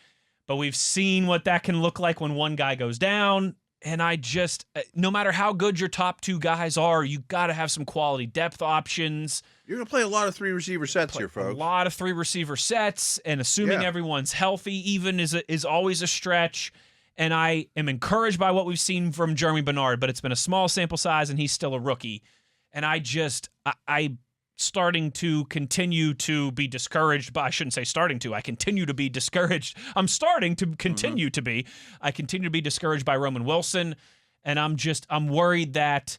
But we've seen what that can look like when one guy goes down. And I just, no matter how good your top 2 guys are, you got to have some quality depth options. You're going to play a lot of 3 receiver sets here, folks. A lot of 3 receiver sets, and assuming everyone's healthy even is always a stretch. And I am encouraged by what we've seen from Jeremy Bernard, but it's been a small sample size, and he's still a rookie. And I'm starting to continue to be discouraged, but I shouldn't say starting to. I continue to be discouraged. I'm starting to continue to be. I continue to be discouraged by Roman Wilson, and I'm worried that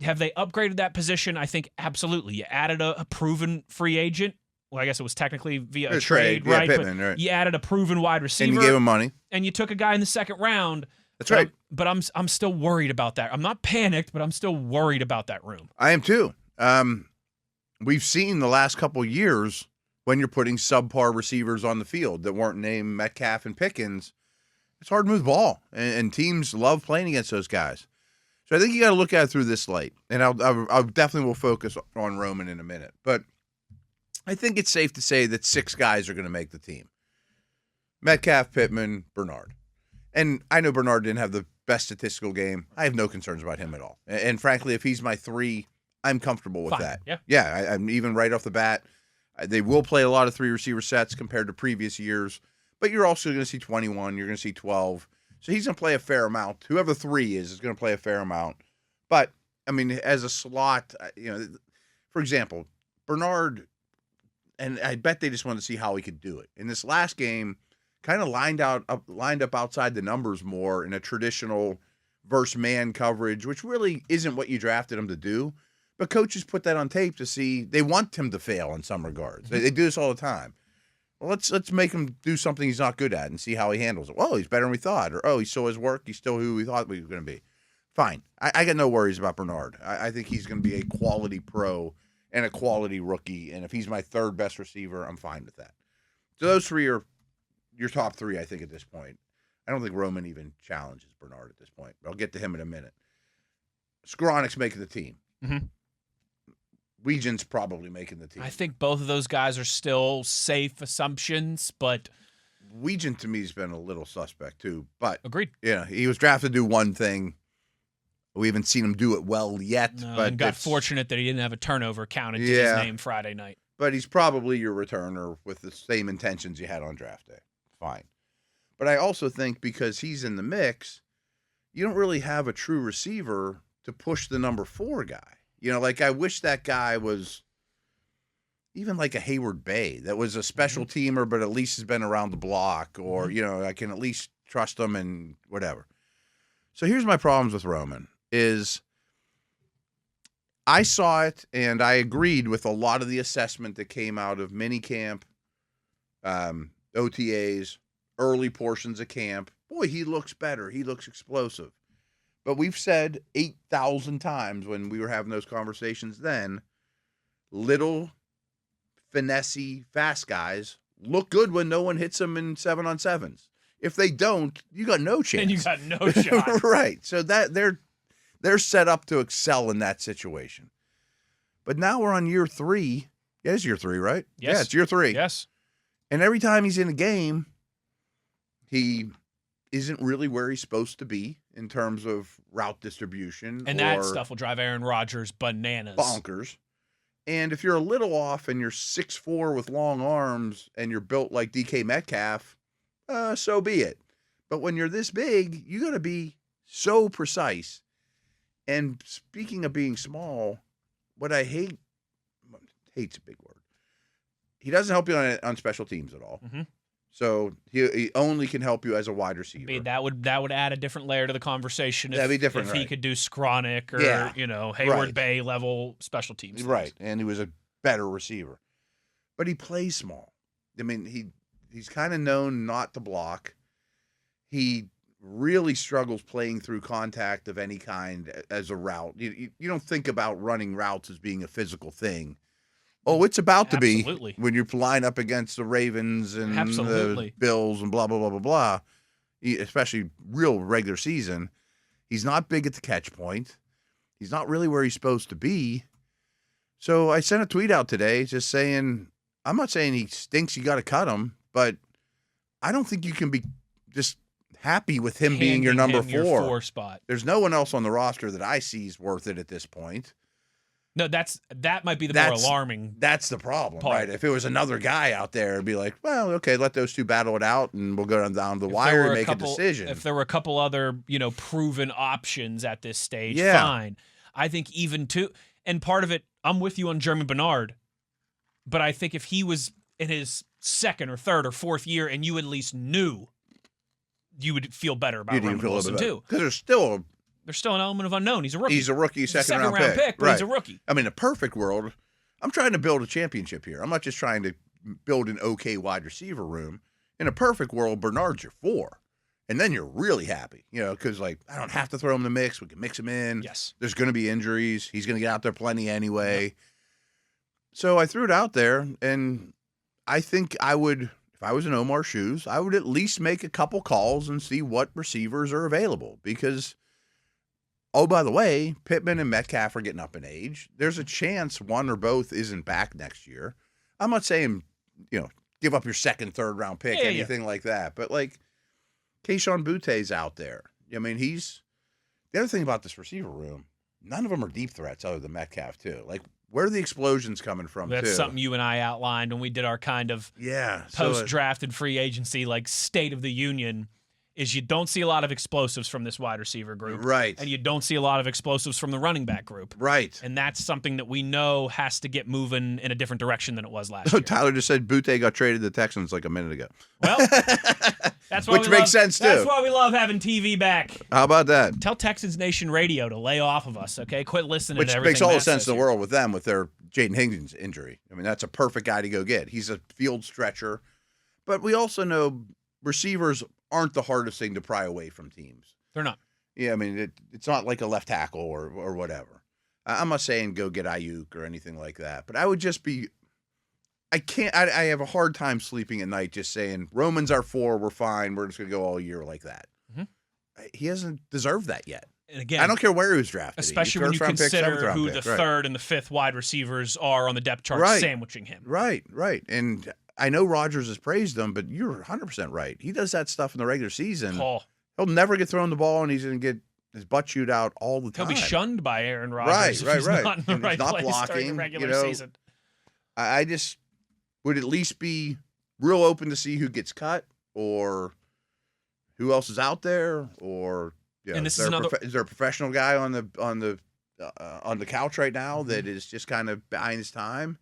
have they upgraded that position? I think absolutely. You added a proven free agent. Well, I guess it was technically via a trade, right? Pittman, but right. You added a proven wide receiver. And you gave him money. And you took a guy in the second round. That's right. But I'm still worried about that. I'm not panicked, but I'm still worried about that room. I am too. We've seen the last couple years when you're putting subpar receivers on the field that weren't named Metcalf and Pickens, it's hard to move the ball, and teams love playing against those guys. So I think you got to look at it through this light, and I'll definitely will focus on Roman in a minute. But I think it's safe to say that 6 guys are going to make the team. Metcalf, Pittman, Bernard. And I know Bernard didn't have the best statistical game. I have no concerns about him at all. And frankly, if he's my 3, I'm comfortable with Fine. that. Yeah. Yeah, I'm even right off the bat. They will play a lot of 3 receiver sets compared to previous years, but you're also going to see 21. You're going to see 12. So he's going to play a fair amount. Whoever 3 is going to play a fair amount. But, I mean, as a slot, for example, Bernard, and I bet they just wanted to see how he could do it. In this last game, kind of lined up outside the numbers more in a traditional versus man coverage, which really isn't what you drafted him to do. But coaches put that on tape to see they want him to fail in some regards. They do this all the time. Well, let's make him do something he's not good at and see how he handles it. Well, he's better than we thought, or he saw his work. He's still who we thought he was going to be. Fine. I got no worries about Bernard. I think he's going to be a quality pro and a quality rookie. And if he's my 3rd best receiver, I'm fine with that. So those 3 are your top 3, I think, at this point. I don't think Roman even challenges Bernard at this point, but I'll get to him in a minute. Skowronek's making the team. Mm-hmm. Weegen's probably making the team. I think both of those guys are still safe assumptions, but Weegen to me has been a little suspect too. But agreed. Yeah, he was drafted to do one thing. We haven't seen him do it well yet. No, but and got fortunate that he didn't have a turnover counted to his name Friday night. But he's probably your returner with the same intentions you had on draft day. Fine. But I also think because he's in the mix, you don't really have a true receiver to push the number 4 guy. Like I wish that guy was even like a Hayward Bay that was a special teamer, but at least has been around the block, or, I can at least trust him and whatever. So here's my problems with Roman is I saw it and I agreed with a lot of the assessment that came out of minicamp, OTAs, early portions of camp. Boy, he looks better. He looks explosive. But we've said 8,000 times when we were having those conversations then, little, finessey, fast guys look good when no one hits them in 7-on-7s. If they don't, you got no chance. And you got no shot. Right. So that they're set up to excel in that situation. But now we're on year 3. Yeah, it's year 3, right? Yes. Yeah, it's year 3. Yes. And every time he's in a game, he isn't really where he's supposed to be in terms of route distribution. And that stuff will drive Aaron Rodgers bananas. Bonkers. And if you're a little off and you're 6'4" with long arms and you're built like DK Metcalf, so be it. But when you're this big, you got to be so precise. And speaking of being small, what I hate's a big word. He doesn't help you on special teams at all. Mm-hmm. So he only can help you as a wide receiver. That would add a different layer to the conversation. That'd be different, if right. he could do Skowronek or Hayward Bay level special teams. Right, and he was a better receiver. But he plays small. I mean, he's kind of known not to block. He really struggles playing through contact of any kind as a route. You don't think about running routes as being a physical thing. Oh, it's about to be when you line up against the Ravens and the Bills and blah, blah, blah, blah, blah, especially real regular season. He's not big at the catch point. He's not really where he's supposed to be. So I sent a tweet out today just saying, I'm not saying he stinks, you got to cut him, but I don't think you can be just happy with him being your number 4. Your 4 spot. There's no one else on the roster that I see is worth it at this point. No, that might be the more alarming. That's the problem, right? If it was another guy out there, it'd be like, well, okay, let those 2 battle it out, and we'll go down the wire and make a decision. If there were a couple other, proven options at this stage, fine. I think even and part of it, I'm with you on Jeremy Bernard, but I think if he was in his 2nd or 3rd or 4th year, and you at least knew, you would feel better about Roman Wilson too. Because there's still an element of unknown. He's a rookie. He's a rookie, second round pick, but right. He's a rookie. I mean, a perfect world, I'm trying to build a championship here. I'm not just trying to build an okay wide receiver room. In a perfect world, Bernard's your 4. And then you're really happy, because, I don't have to throw him in the mix. We can mix him in. Yes. There's going to be injuries. He's going to get out there plenty anyway. Yep. So I threw it out there, and I think I would, if I was in Omar's shoes, I would at least make a couple calls and see what receivers are available, because – oh, by the way, Pittman and Metcalf are getting up in age. There's a chance one or both isn't back next year. I'm not saying, give up your 2nd, 3rd round pick, anything like that. But, Kayshon Boutt's out there. I mean, the other thing about this receiver room, none of them are deep threats other than Metcalf, too. Like, where are the explosions coming from, That's too? something you and I outlined when we did our kind of post-draft and free agency, like, State of the Union, is you don't see a lot of explosives from this wide receiver group. Right. And you don't see a lot of explosives from the running back group. Right. And that's something that we know has to get moving in a different direction than it was last year. Tyler just said Boutte got traded to the Texans like a minute ago. Well, that's why Which makes sense, too. That's why we love having TV back. How about that? Tell Texans Nation Radio to lay off of us, okay? Quit listening Which to everything makes all the Matt sense says in the here. world with them, with their Jaden Higgins injury. I mean, that's a perfect guy to go get. He's a field stretcher. But we also know receivers aren't the hardest thing to pry away from teams. They're not. Yeah, I mean, it's not like a left tackle or whatever. I'm not saying go get Ayuk or anything like that, but I would just be – I have a hard time sleeping at night just saying, Roman's our 4, we're fine, we're just going to go all year like that. Mm-hmm. He hasn't deserved that yet. And again, I don't care where he was drafted. Especially when you consider who the third and the fifth wide receivers are on the depth chart sandwiching him. Right. And I know Rodgers has praised him, but you're 100% right. He does that stuff in the regular season. He'll never get thrown the ball, and he's going to get his butt chewed out all the time. He'll be shunned by Aaron Rodgers if he's not in the right place blocking, during the regular season. I just would at least be real open to see who gets cut or who else is out there, or and is there a professional guy on the couch right now that is just kind of behind his time?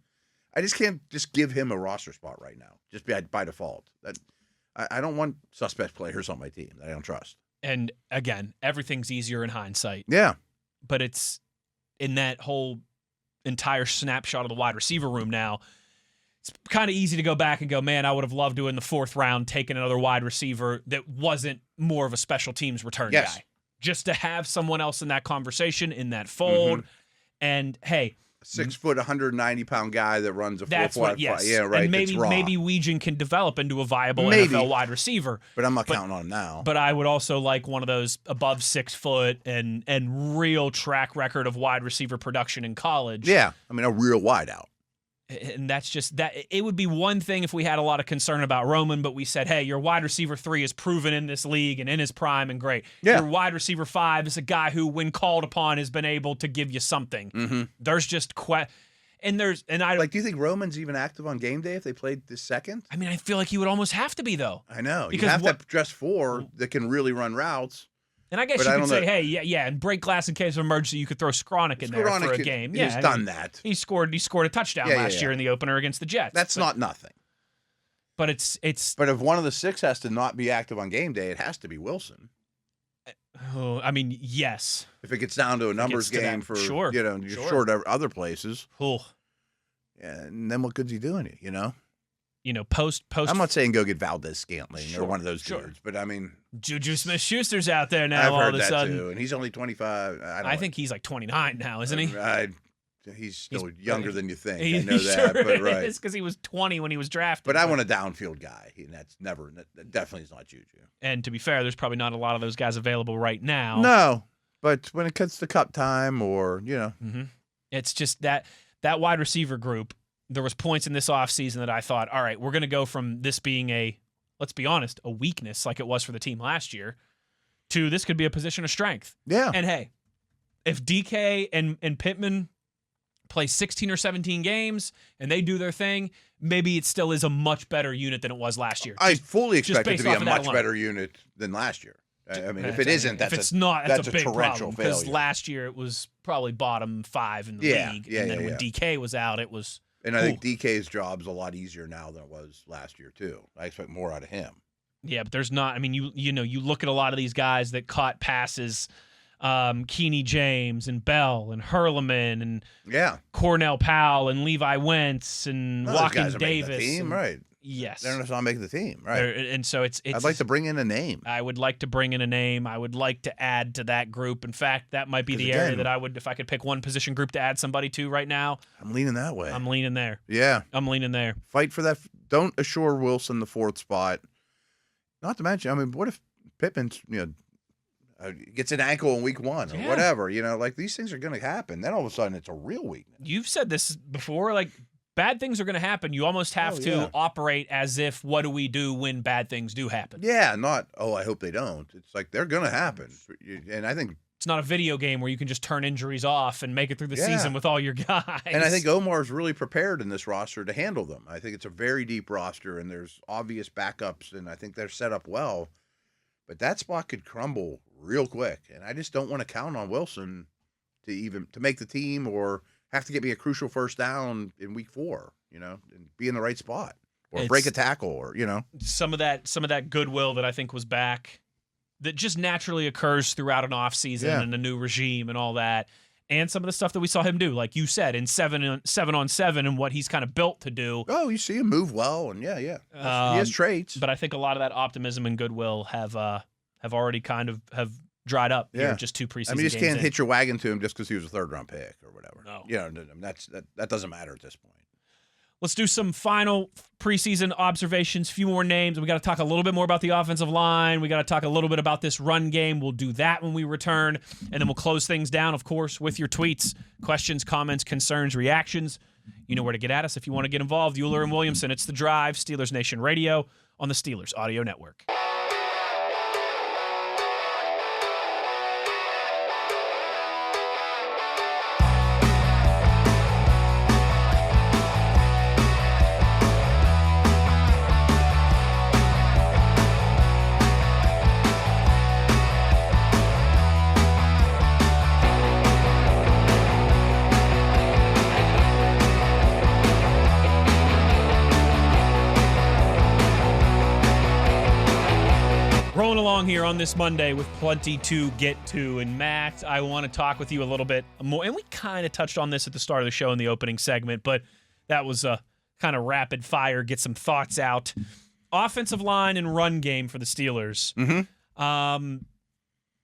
I just can't just give him a roster spot right now, just by default. I don't want suspect players on my team that I don't trust. And again, everything's easier in hindsight. Yeah. But it's in that whole entire snapshot of the wide receiver room now, it's kind of easy to go back and go, man, I would have loved to in the 4th round taken another wide receiver that wasn't more of a special teams return guy. Just to have someone else in that conversation, in that fold. Mm-hmm. And hey, 6 foot, 190-pound guy that runs a 4.5. Yes. Yeah, right. And maybe Weegan can develop into a viable NFL wide receiver. But I'm not counting on him now. But I would also like one of those above 6 foot and real track record of wide receiver production in college. Yeah, I mean a real wideout. And that's just that. It would be one thing if we had a lot of concern about Roman, but we said, hey, your wide receiver 3 is proven in this league and in his prime and great. Yeah. Your wide receiver 5 is a guy who, when called upon, has been able to give you something. Mm-hmm. There's just do you think Roman's even active on game day if they played this second? I mean, I feel like he would almost have to be, though. I know. Because you have to dress 4 that can really run routes. And I guess you could say, hey, yeah, and break glass in case of emergency. You could throw Skowronek in there for a game. Yeah, he's done that. He scored a touchdown last year in the opener against the Jets. That's not nothing. But it's. But if one of the 6 has to not be active on game day, it has to be Wilson. Oh, I mean, yes. If it gets down to a numbers game for short other places. Cool. Yeah, and then what good's he doing? Post. I'm not saying go get Valdez-Scantling or one of those dudes, but I mean. Juju Smith-Schuster's out there now. I've heard that sudden. Too, and he's only 25. I think he's like 29 now, isn't he? He's still younger than you think. I know that, but right. It's because he was 20 when he was drafted. But I want a downfield guy, and that definitely is not Juju. And to be fair, there's probably not a lot of those guys available right now. No, but when it comes to cup time or, Mm-hmm. It's just that wide receiver group, there was points in this offseason that I thought, all right, we're going to go from this being let's be honest, a weakness like it was for the team last year, to this could be a position of strength. Yeah. And hey, if DK and Pittman play 16 or 17 games and they do their thing, maybe it still is a much better unit than it was last year. I fully expect it to be a much better unit than last year. I mean, if it isn't, that's a big problem. Because last year it was probably bottom 5 in the league. Yeah, and then when DK was out, it was... And I think DK's job's a lot easier now than it was last year, too. I expect more out of him. Yeah, but there's not... I mean, you look at a lot of these guys that caught passes, Keeney James and Bell and Hurleman and Cornell Powell and Levi Wentz and Joaquin Davis. The team, right. Yes. They're not making the team, right. And so it's... I'd like to bring in a name. I would like to bring in a name. I would like to add to that group. In fact, that might be the area that I would, if I could pick one position group to add somebody to right now. I'm leaning that way. I'm leaning there. Yeah. I'm leaning there. Fight for that. Don't assure Wilson the 4th spot. Not to mention, I mean, what if Pittman, gets an ankle in week 1 or whatever, like these things are going to happen. Then all of a sudden it's a real weakness. You've said this before, like bad things are going to happen. You almost have to operate as if, what do we do when bad things do happen? Yeah, not, I hope they don't. It's like they're going to happen. And I think it's not a video game where you can just turn injuries off and make it through the season with all your guys. And I think Omar's really prepared in this roster to handle them. I think it's a very deep roster, and there's obvious backups, and I think they're set up well. But that spot could crumble real quick, and I just don't want to count on Wilson to make the team or have to get me a crucial first down in week 4, and be in the right spot or break a tackle or, Some of that goodwill that I think was back that just naturally occurs throughout an offseason and a new regime and all that. And some of the stuff that we saw him do, like you said, in 7-on-7 and what he's kind of built to do. Oh, you see him move well, and he has traits. But I think a lot of that optimism and goodwill have already kind of have dried up here just 2 preseason games. You just can't hitch your wagon to him just because he was a 3rd-round pick or whatever. No. That doesn't matter at this point. Let's do some final preseason observations, a few more names. We got to talk a little bit more about the offensive line. We got to talk a little bit about this run game. We'll do that when we return, and then we'll close things down, of course, with your tweets, questions, comments, concerns, reactions. You know where to get at us if you want to get involved. Uhler and Williamson, it's The Drive, Steelers Nation Radio on the Steelers Audio Network. Here on this Monday with plenty to get to. And Matt, I want to talk with you a little bit more. And we kind of touched on this at the start of the show in the opening segment, but that was a kind of rapid fire, get some thoughts out. Offensive line and run game for the Steelers. Mm-hmm.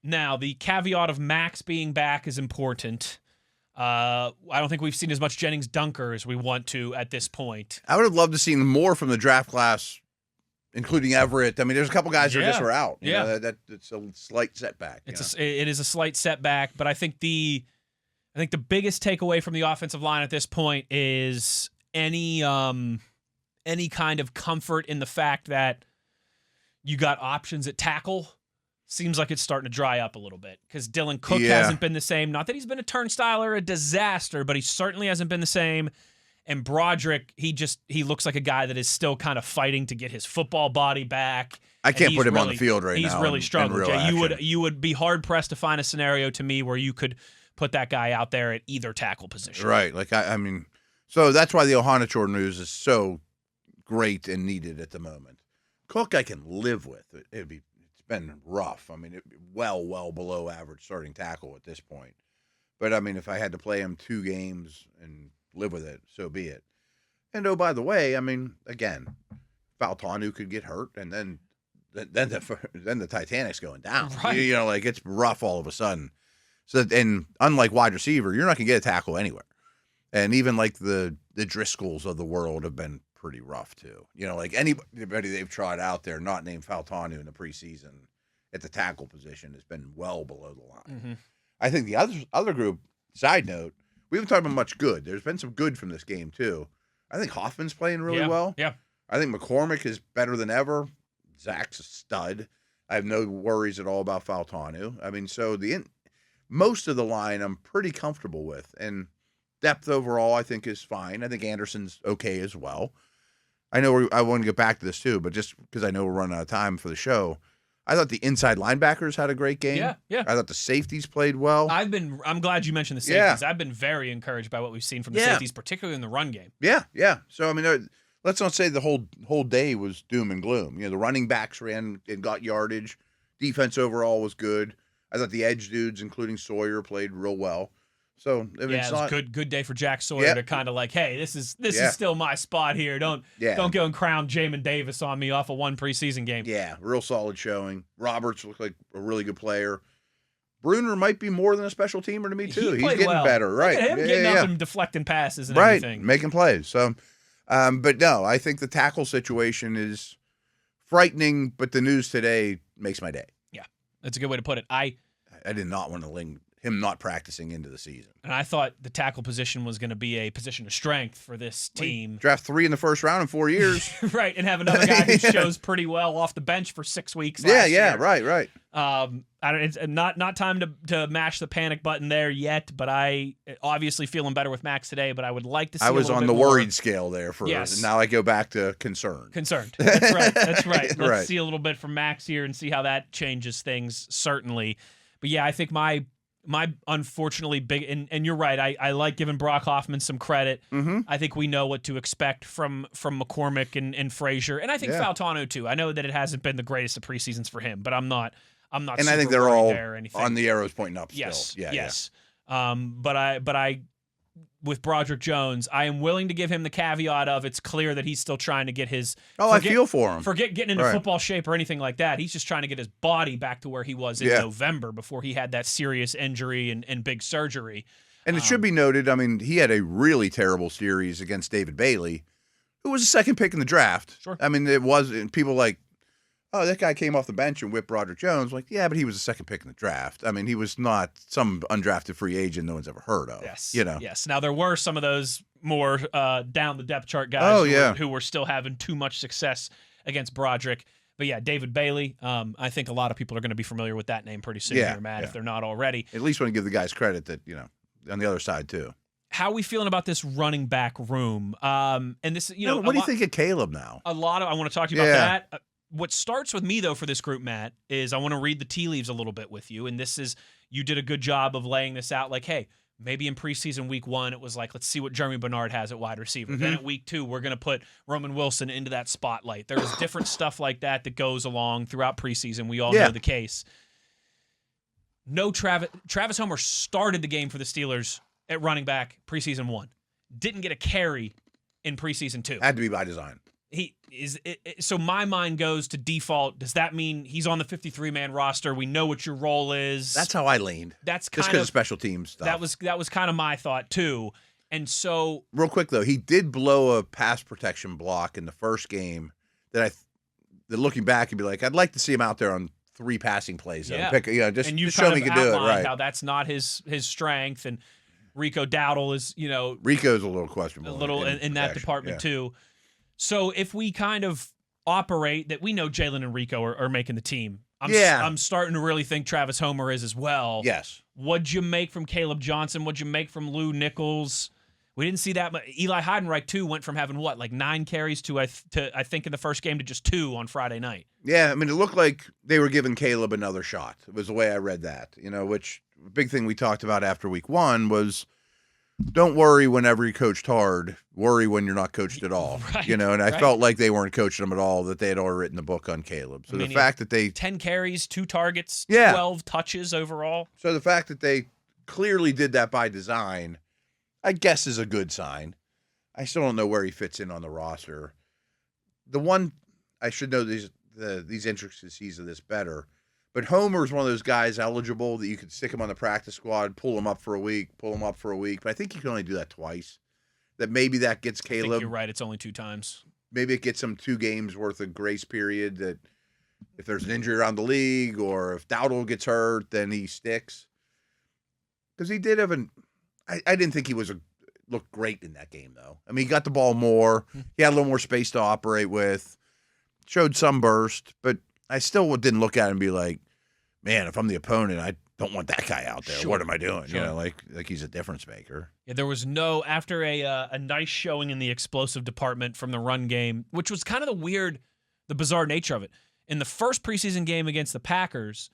Now, the caveat of Max being back is important. I don't think we've seen as much Jennings Dunker as we want to at this point. I would have loved to see more from the draft class, including Everett. I mean, there's a couple guys who just are out. It's a slight setback. It is a slight setback, but I think the biggest takeaway from the offensive line at this point is any kind of comfort in the fact that you got options at tackle. Seems like it's starting to dry up a little bit because Dylan Cook hasn't been the same. Not that he's been a turnstile or a disaster, but he certainly hasn't been the same. And Broderick, he looks like a guy that is still kind of fighting to get his football body back. I can't put him on the field right now. He's really struggling. You would be hard pressed to find a scenario to me where you could put that guy out there at either tackle position. Right. Like I mean, so that's why the Ohanacho news is so great and needed at the moment. Cook, I can live with. It's been rough. I mean, well below average starting tackle at this point. But I mean, if I had to play him 2 games and live with it, so be it. And by the way, I mean, again, Faltanu could get hurt, and then the Titanic's going down. Right. It's rough all of a sudden. So, and unlike wide receiver, you're not gonna get a tackle anywhere. And even like the Driscolls of the world have been pretty rough too. Anybody they've tried out there, not named Faltanu in the preseason at the tackle position, has been well below the line. Mm-hmm. I think the other group. Side note. We haven't talked about much good. There's been some good from this game, too. I think Hoffman's playing really well. Yeah. I think McCormick is better than ever. Zach's a stud. I have no worries at all about Faltanu. I mean, so most of the line I'm pretty comfortable with. And depth overall, I think, is fine. I think Anderson's okay as well. I know I want to get back to this, too, but just because I know we're running out of time for the show, I thought the inside linebackers had a great game. Yeah. I thought the safeties played well. I'm glad you mentioned the safeties. I've been very encouraged by what we've seen from the safeties, particularly in the run game. Yeah. So I mean, let's not say the whole day was doom and gloom. The running backs ran and got yardage. Defense overall was good. I thought the edge dudes, including Sawyer, played real well. So I mean, it was a good day for Jack Sawyer to kind of like, hey, this is still my spot here. Don't go and crown Jamin Davis on me off of 1 preseason game. Yeah, real solid showing. Roberts looked like a really good player. Bruner might be more than a special teamer to me too. He's getting better, right? Look at him getting up and deflecting passes and everything, making plays. So, but no, I think the tackle situation is frightening. But the news today makes my day. Yeah, that's a good way to put it. I did not want to him not practicing into the season. And I thought the tackle position was going to be a position of strength for this team. Draft 3 in the first round in 4 years. Right, and have another guy who shows pretty well off the bench for 6 weeks last year. Right. It's not time to mash the panic button there yet, but I obviously feeling better with Max today, but I would like to see I was a little on bit the more. worried scale there for now I go back to concerned. That's right. That's right. Let's Right. see a little bit from Max here and see how that changes things, certainly. But yeah, I think my unfortunately big, and you're right, I like giving Brock Hoffman some credit. Mm-hmm. I think we know what to expect from McCormick and Frazier, and I think Faltano too. I know that it hasn't been the greatest of preseasons for him, but I'm not. And super I think they're worried all there or anything. on the arrows pointing up Yes, still. yes. But I with Broderick Jones, I am willing to give him the caveat of it's clear that he's still trying to get his. I feel for him. Forget getting into Right. football shape or anything like that. He's just trying to get his body back to where he was in November before he had that serious injury and big surgery. And it should be noted, I mean, he had a really terrible series against David Bailey, who was the second pick in the draft. Sure. I mean, it was, and people like, oh, that guy came off the bench and whipped Broderick Jones. Like, yeah, but he was the second pick in the draft. I mean, he was not some undrafted free agent no one's ever heard of. Yes. Yes. Now, there were some of those more down the depth chart guys who were still having too much success against Broderick. But yeah, David Bailey, I think a lot of people are going to be familiar with that name pretty soon here, Matt, if they're not already. At least want to give the guys credit that, on the other side too. How are we feeling about this running back room? And this, what do you think of Caleb now? I want to talk to you about that. What starts with me, though, for this group, Matt, is I want to read the tea leaves a little bit with you. And this is, you did a good job of laying this out. Like, hey, maybe in preseason week 1, it was like, let's see what Jeremy Bernard has at wide receiver. Mm-hmm. Then at week 2, we're going to put Roman Wilson into that spotlight. There's different stuff like that goes along throughout preseason. We all know the case. No, Travis Homer started the game for the Steelers at running back preseason 1. Didn't get a carry in preseason 2. Had to be by design. He is so my mind goes to default. Does that mean he's on the 53-man roster? We know what your role is. That's how I leaned. That's just because of special teams stuff. That was kind of my thought too. And so, real quick though, he did blow a pass protection block in the first game that looking back, you'd be like, I'd like to see him out there on 3 passing plays. Yeah. Just and you show me he can do it. Right. How that's not his strength. And Rico Dowdle is, Rico's a little questionable. A little in that department too. So if we kind of operate that, we know Jalen and Rico are making the team. I'm starting to really think Travis Homer is as well. Yes. What'd you make from Caleb Johnson? What'd you make from Lou Nichols? We didn't see that much. Eli Heidenreich, too, went from having, 9 carries to I think in the first game to just 2 on Friday night. Yeah, I mean, it looked like they were giving Caleb another shot. It was the way I read that, which big thing we talked about after week 1 was don't worry whenever you coached hard. Worry when you're not coached at all. Right, and I felt like they weren't coaching him at all, that they had already written the book on Caleb. So the fact that they 10 carries, 2 targets, 12 touches overall. So the fact that they clearly did that by design, I guess, is a good sign. I still don't know where he fits in on the roster. The one I should know these intricacies of this better. But Homer is one of those guys eligible that you could stick him on the practice squad, pull him up for a week. But I think you can only do that twice. That maybe that gets Caleb. I think you're right. It's only 2 times. Maybe it gets him 2 games worth of grace period. That if there's an injury around the league or if Dowdle gets hurt, then he sticks. Because he did have I didn't think he looked great in that game though. I mean, he got the ball more. He had a little more space to operate with. Showed some burst, but I still didn't look at him and be like, man, if I'm the opponent, I don't want that guy out there. Sure. What am I doing? Sure. Like he's a difference maker. Yeah, there was after a nice showing in the explosive department from the run game, which was kind of the bizarre nature of it. In the first preseason game against the Packers,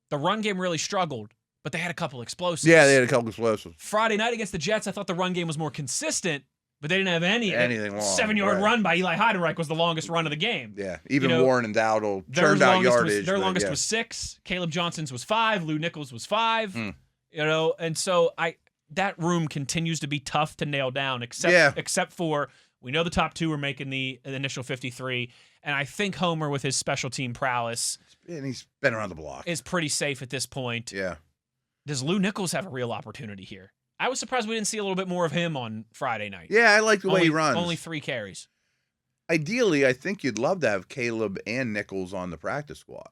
the run game really struggled, but they had a couple explosives. Yeah, they had a couple explosives. Friday night against the Jets, I thought the run game was more consistent, but they didn't have anything long. 7-yard run by Eli Heidenreich was the longest run of the game. Yeah, even Warren and Dowdle turned out yardage. Their longest was 6. Caleb Johnson's was 5. Lou Nichols was 5. And so that room continues to be tough to nail down, except for we know the top 2 are making the initial 53, and I think Homer with his special team prowess, and he's been around the block, is pretty safe at this point. Yeah. Does Lou Nichols have a real opportunity here? I was surprised we didn't see a little bit more of him on Friday night. Yeah, I like the way he runs. Only 3 carries. Ideally, I think you'd love to have Caleb and Nichols on the practice squad.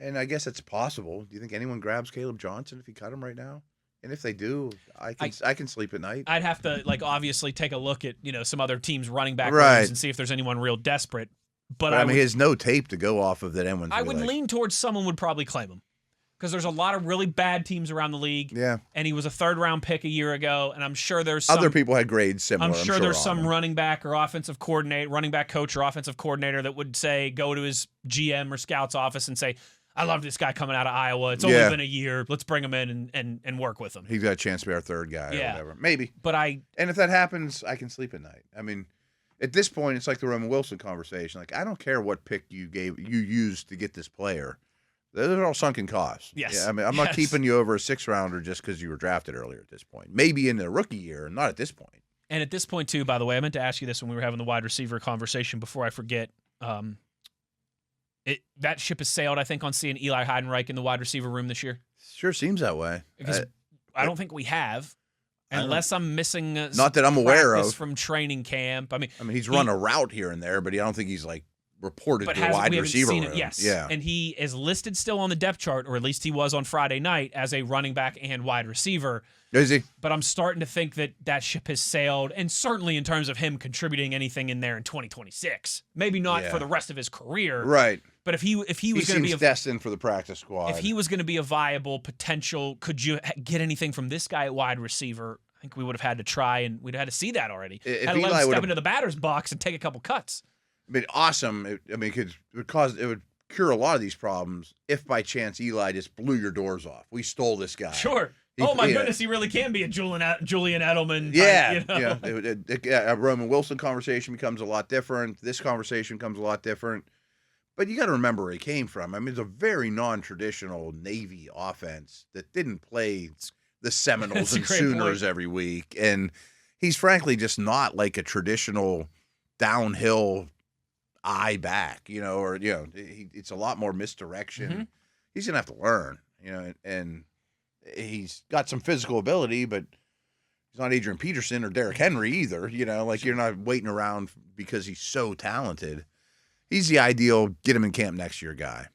And I guess it's possible. Do you think anyone grabs Caleb Johnson if he cut him right now? And if they do, I can sleep at night. I'd have to obviously take a look at some other teams' running back Right. rooms and see if there's anyone real desperate. But I mean, he has no tape to go off of that anyone's. I would lean towards someone would probably claim him because there's a lot of really bad teams around the league. Yeah. And he was a 3rd-round pick a year ago, and I'm sure there's some, other people had grades similar. I'm sure there's on some him. running back or offensive coordinator, running back coach or offensive coordinator that would say go to his GM or scout's office and say, I love this guy coming out of Iowa. It's only been a year. Let's bring him in and work with him. He's got a chance to be our 3rd guy or whatever. Maybe. And if that happens, I can sleep at night. I mean, at this point, it's like the Roman Wilson conversation. Like, I don't care what pick you used to get this player. Those are all sunken costs. Yes. Yeah, I mean, I'm not keeping you over a 6th-rounder just because you were drafted earlier at this point. Maybe in the rookie year, not at this point. And at this point, too, by the way, I meant to ask you this when we were having the wide receiver conversation before I forget. That ship has sailed, I think, on seeing Eli Heidenreich in the wide receiver room this year. Sure seems that way. Because I don't think we have, unless I'm missing not that I'm aware of from training camp. I mean, he's run a route here and there, but I don't think he's reported to a wide receiver room. Yes. Yeah. And he is listed still on the depth chart, or at least he was on Friday night, as a running back and wide receiver. Is he? But I'm starting to think that ship has sailed, and certainly in terms of him contributing anything in there in 2026. Maybe not for the rest of his career. Right. But if he was going to be destined for the practice squad. If he was going to be a viable potential, could you get anything from this guy at wide receiver? I think we would have had to try, and we'd have had to see that already. Had to let him step into the batter's box and take a couple cuts. I mean, awesome. It would cure a lot of these problems if by chance Eli just blew your doors off. We stole this guy. Sure. Goodness, he really can be a Julian Edelman. A Roman Wilson conversation becomes a lot different. This conversation becomes a lot different. But you got to remember where he came from. I mean, it's a very non-traditional Navy offense that didn't play the Seminoles and Sooners every week. And he's frankly just not like a traditional downhill eye back, it's a lot more misdirection. Mm-hmm. He's going to have to learn, and he's got some physical ability, but he's not Adrian Peterson or Derrick Henry either, you're not waiting around because he's so talented. He's the ideal get him in camp next year guy.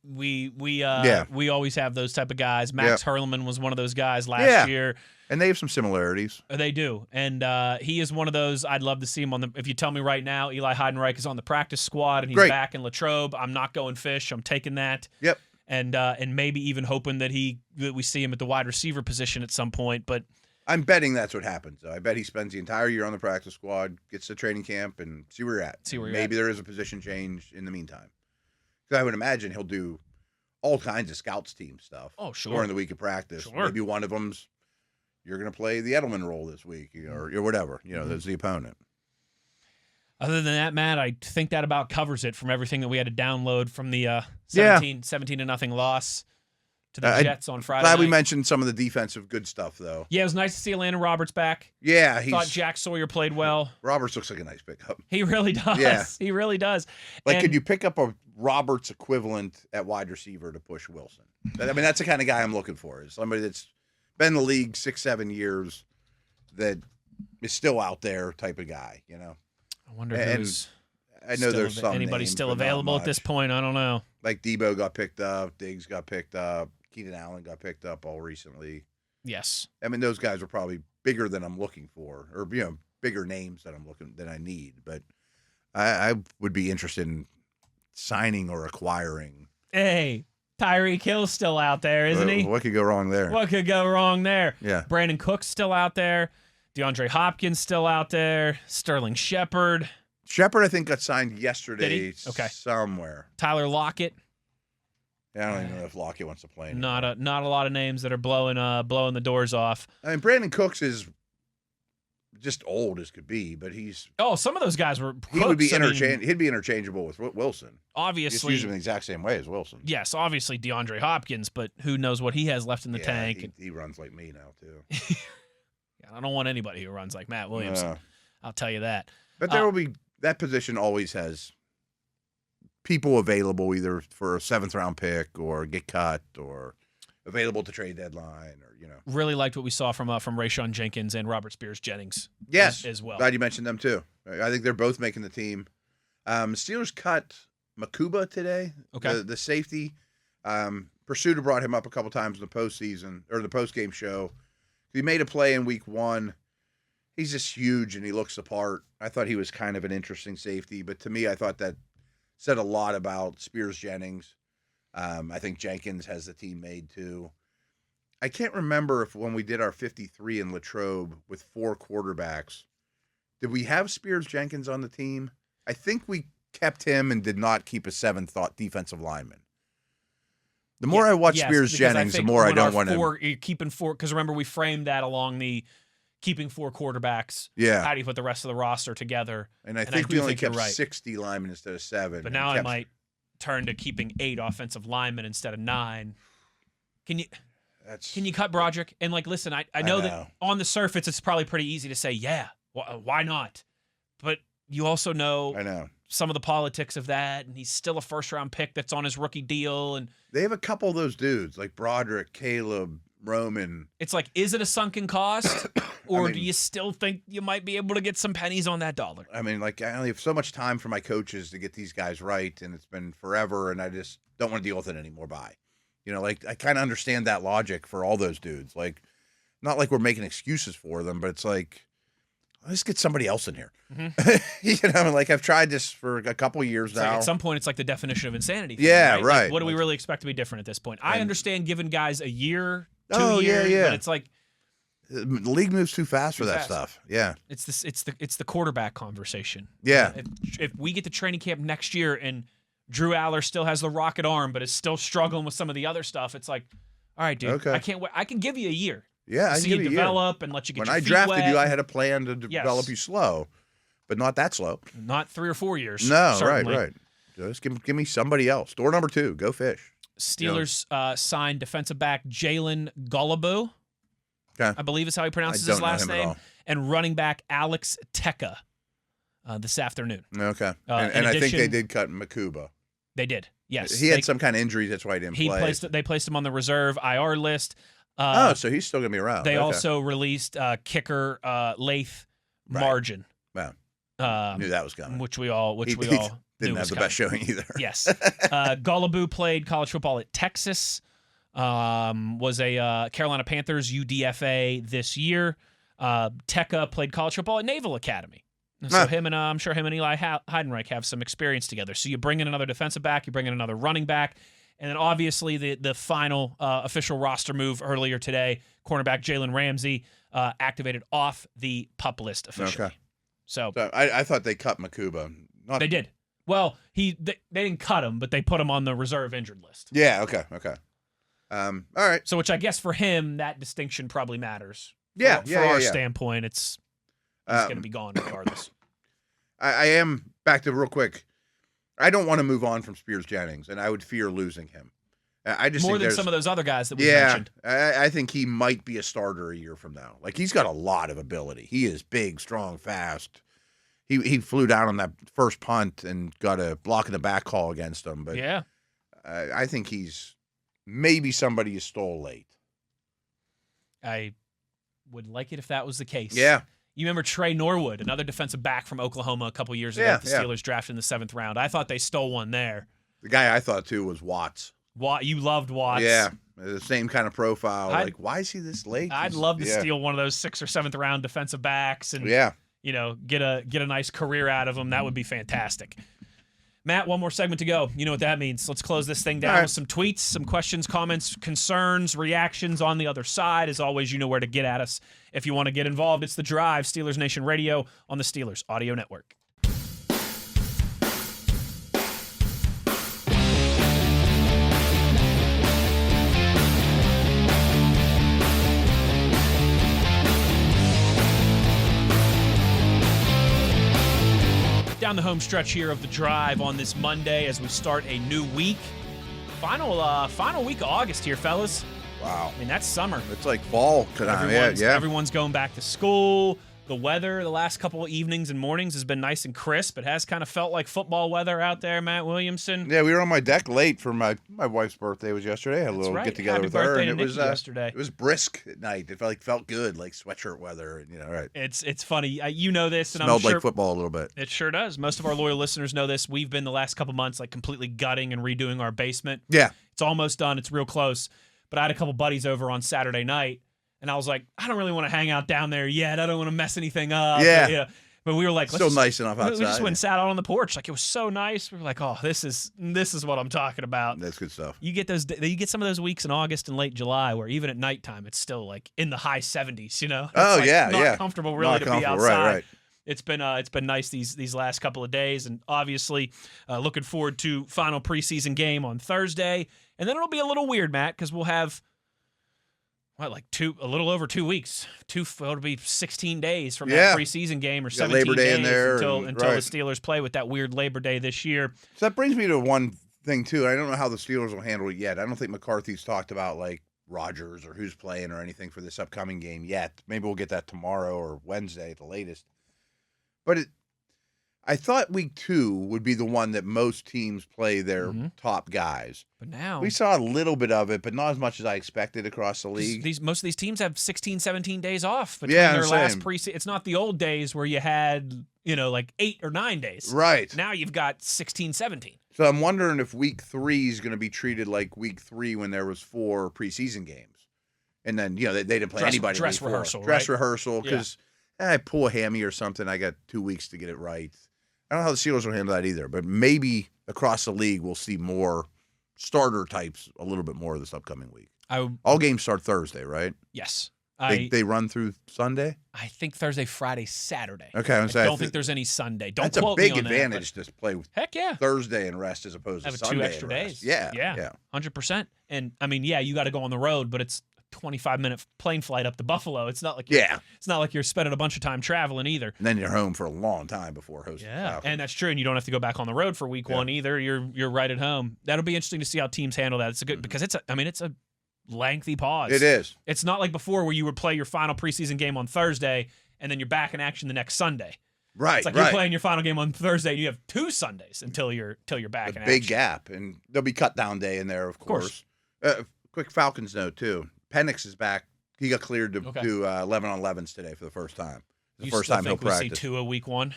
We always have those type of guys. Max Hurleman was one of those guys last year. And they have some similarities. They do. And he is one of those I'd love to see him on if you tell me right now Eli Heidenreich is on the practice squad and he's back in Latrobe, I'm not going fish. I'm taking that. Yep. And maybe even hoping that we see him at the wide receiver position at some point, but I'm betting that's what happens, though. I bet he spends the entire year on the practice squad, gets to training camp, and see where you're at. Maybe there is a position change in the meantime. Because I would imagine he'll do all kinds of scouts team stuff. Oh, sure. During the week of practice. Sure. Maybe one of them's you're going to play the Edelman role this week, or whatever. That's the opponent. Other than that, Matt, I think that about covers it from everything that we had to download from the 17-0 loss to the Jets on Friday Glad night. we mentioned some of the defensive good stuff, though. Yeah, it was nice to see Landon Roberts back. Yeah, thought Jack Sawyer played well. Roberts looks like a nice pickup. He really does. Yeah. He really does. Could you pick up a Roberts equivalent at wide receiver to push Wilson? I mean, that's the kind of guy I'm looking for. Is somebody that's been in the league 6-7 years that is still out there type of guy, I wonder who's I know there's some anybody names, still available at this point. I don't know. Like Debo got picked up, Diggs got picked up, Keenan Allen got picked up all recently. Yes. I mean, those guys are probably bigger than I'm looking for, or bigger names than I need. But I would be interested in signing or acquiring. Hey, Tyreek Hill's still out there, isn't he? What could go wrong there? What could go wrong there? Yeah. Brandon Cook's still out there. DeAndre Hopkins still out there. Sterling Shepard. Shepard, I think, got signed yesterday. Did he? Okay. Somewhere. Tyler Lockett. Yeah, I don't even know if Lockett wants to play anymore. Not a lot of names that are blowing the doors off. I mean, Brandon Cooks is just old as could be, but he's. Oh, some of those guys were. He would be He'd be interchangeable with Wilson. Obviously, just use him the exact same way as Wilson. Yes, obviously DeAndre Hopkins, but who knows what he has left in the tank? He runs like me now too. Yeah, I don't want anybody who runs like Matt Williamson. I'll tell you that. But there will be that position always has people available either for a 7th round pick or get cut or available to trade deadline or Really liked what we saw from Rayshon Jenkins and Robert Spears Jennings. Yes, as well. Glad you mentioned them too. I think they're both making the team. Steelers cut Makuba today. Okay, the safety. Pursuta brought him up a couple times in the postseason or the postgame show. He made a play in week 1. He's just huge and he looks the part. I thought he was kind of an interesting safety, but to me, I thought that said a lot about Spears-Jennings. I think Jenkins has the team made too. I can't remember if when we did our 53 in Latrobe with 4 quarterbacks, did we have Spears-Jenkins on the team? I think we kept him and did not keep a 7th defensive lineman. The more I watch Spears-Jennings, the more I don't want to. You're keeping 4, because remember we framed that along the keeping 4 quarterbacks. Yeah. How do you put the rest of the roster together? And I think we only kept 60 linemen instead of 7. But now I might turn to keeping 8 offensive linemen instead of 9. Can you cut Broderick? And listen, I know that on the surface it's probably pretty easy to say, yeah, why not? But you also know some of the politics of that, and he's still a first-round pick that's on his rookie deal. And they have a couple of those dudes, like Broderick, Caleb, Roman. It's like, is it a sunken cost, or do you still think you might be able to get some pennies on that dollar? I mean, I only have so much time for my coaches to get these guys right, and it's been forever, and I just don't want to deal with it anymore. I kind of understand that logic for all those dudes. Not like we're making excuses for them, but it's like, let's get somebody else in here. Mm-hmm. I've tried this for a couple years now. At some point, it's like the definition of insanity. Yeah, right. What do we really expect to be different at this point? I understand giving guys a year, 2 years, but it's like the league moves too fast for that stuff. Yeah, it's the quarterback conversation. Yeah, if we get to training camp next year and Drew Aller still has the rocket arm, but is still struggling with some of the other stuff, it's like, all right, dude, I can't wait. I can give you a year. Yeah, see you develop and let you get your feet wet. When I drafted you, I had a plan to develop you slow, but not that slow. Not 3 or 4 years. No, certainly. right. Just give me somebody else. Door number 2, go fish. Steelers signed defensive back Jalen Gullibu. Okay. I believe is how he pronounces his last name. And running back Alex Teka this afternoon. Okay. And I think they did cut Makuba. They did, yes. He had some kind of injury, that's why he didn't play. They placed him on the reserve IR list. So he's still going to be around. They also released kicker Lath Margin. Wow. Knew that was coming. Which we all didn't have the best showing either. Yes. Gullibu played college football at Texas. Was a Carolina Panthers UDFA this year. Teka played college football at Naval Academy. So I'm sure him and Eli Heidenreich have some experience together. So you bring in another defensive back, you bring in another running back. And then obviously the final official roster move earlier today, cornerback Jalen Ramsey activated off the PUP list officially. Okay. So I thought they cut Makuba. They did. Well, they didn't cut him, but they put him on the reserve injured list. Yeah, okay. All right. So which I guess for him, that distinction probably matters. Yeah, from our standpoint, it's going to be gone regardless. I am, back to real quick, I don't want to move on from Spears-Jennings, and I would fear losing him. I just more than some of those other guys that we mentioned. I think he might be a starter a year from now. He's got a lot of ability. He is big, strong, fast. He flew down on that first punt and got a block in the back call against him. But yeah, I think he's maybe somebody you stole late. I would like it if that was the case. Yeah. You remember Trey Norwood, another defensive back from Oklahoma a couple years ago. The Steelers drafted in the 7th round. I thought they stole one there. The guy I thought, too, was Watts. You loved Watts. Yeah, the same kind of profile. Why is he this late? I'd love to steal one of those 6th or 7th round defensive backs and get a nice career out of him. That would be fantastic. Matt, one more segment to go. You know what that means. Let's close this thing down with some tweets, some questions, comments, concerns, reactions on the other side. As always, you know where to get at us if you want to get involved. It's The Drive, Steelers Nation Radio on the Steelers Audio Network. Down the home stretch here of The Drive on this Monday as we start a new week. Final week of August here, fellas. Wow. I mean, that's summer. It's like fall. Everyone's going back to school. The weather the last couple of evenings and mornings has been nice and crisp. It has kind of felt like football weather out there, Matt Williamson. Yeah, we were on my deck late for my wife's birthday was yesterday. I had a little get together with her, and it was yesterday. It was brisk at night. It felt good, like sweatshirt weather, and right. It's funny. You know this, and smelled I'm sure like football a little bit. It sure does. Most of our loyal listeners know this. We've been the last couple months like completely gutting and redoing our basement. Yeah, it's almost done. It's real close. But I had a couple buddies over on Saturday night. And I was like, I don't really want to hang out down there yet. I don't want to mess anything up. Yeah. But we were like, still nice enough outside. We just went and sat out on the porch. Like, it was so nice. We were like, oh, this is what I'm talking about. That's good stuff. You get some of those weeks in August and late July where even at nighttime it's still like in the high 70s. It's not comfortable really to be outside. Right. It's been nice these last couple of days, and obviously looking forward to final preseason game on Thursday, and then it'll be a little weird, Matt, because we'll have. A little over 2 weeks. It'll be 16 days from that preseason game, or 17 Labor Day days in there until the Steelers play with that weird Labor Day this year. So that brings me to one thing too. I don't know how the Steelers will handle it yet. I don't think McCarthy's talked about like Rodgers or who's playing or anything for this upcoming game yet. Maybe we'll get that tomorrow or Wednesday at the latest. But I thought week 2 would be the one that most teams play their top guys. But now we saw a little bit of it, but not as much as I expected across the league. Most of these teams have 16, 17 days off between their last preseason. It's not the old days where you had, like 8 or 9 days. Right. Now you've got 16, 17. So I'm wondering if week 3 is going to be treated like week 3 when there was 4 preseason games. And then, they didn't play anybody. Dress rehearsal, Dress rehearsal, because I pull a hammy or something. I got 2 weeks to get it right. I don't know how the Steelers will handle that either, but maybe across the league we'll see more starter types a little bit more this upcoming week. All games start Thursday, right? Yes. They run through Sunday? I think Thursday, Friday, Saturday. Okay. I don't think there's any Sunday. Don't quote me on that. That's a big advantage to play with Thursday and rest as opposed to Sunday 2 extra days. Yeah. 100%. And, you got to go on the road, but it's 25-minute plane flight up to Buffalo. It's not like you're spending a bunch of time traveling either. And then you're home for a long time before hosting. Yeah, and that's true. And you don't have to go back on the road for week 1 either. You're right at home. That'll be interesting to see how teams handle that. It's a good because it's a lengthy pause. It is. It's not like before where you would play your final preseason game on Thursday and then you're back in action the next Sunday. Right. It's like you're playing your final game on Thursday and you have 2 Sundays until you're back in action. Big gap, and there'll be cut down day in there, of course. Quick Falcons note too. Penix is back. He got cleared to do 11-on-11s today for the first time. First time he'll practice. You still think we see Tua week 1?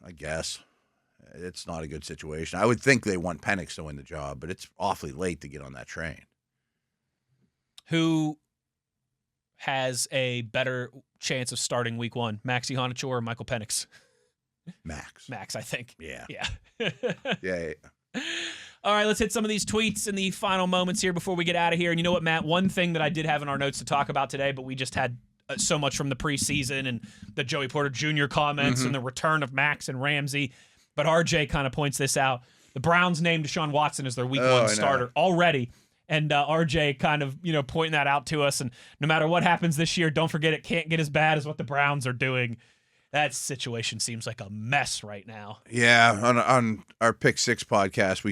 I guess. It's not a good situation. I would think they want Penix to win the job, but it's awfully late to get on that train. Who has a better chance of starting week 1, Maxi Honachor or Michael Penix? Max, I think. Yeah. Yeah. All right, let's hit some of these tweets in the final moments here before we get out of here. And you know what, Matt? One thing that I did have in our notes to talk about today, but we just had so much from the preseason and the Joey Porter Jr. comments and the return of Max and Ramsey. But RJ kind of points this out. The Browns named Deshaun Watson as their week 1 starter already. And RJ kind of, pointing that out to us. And no matter what happens this year, don't forget it can't get as bad as what the Browns are doing. That situation seems like a mess right now. Yeah, on our Pick 6 podcast,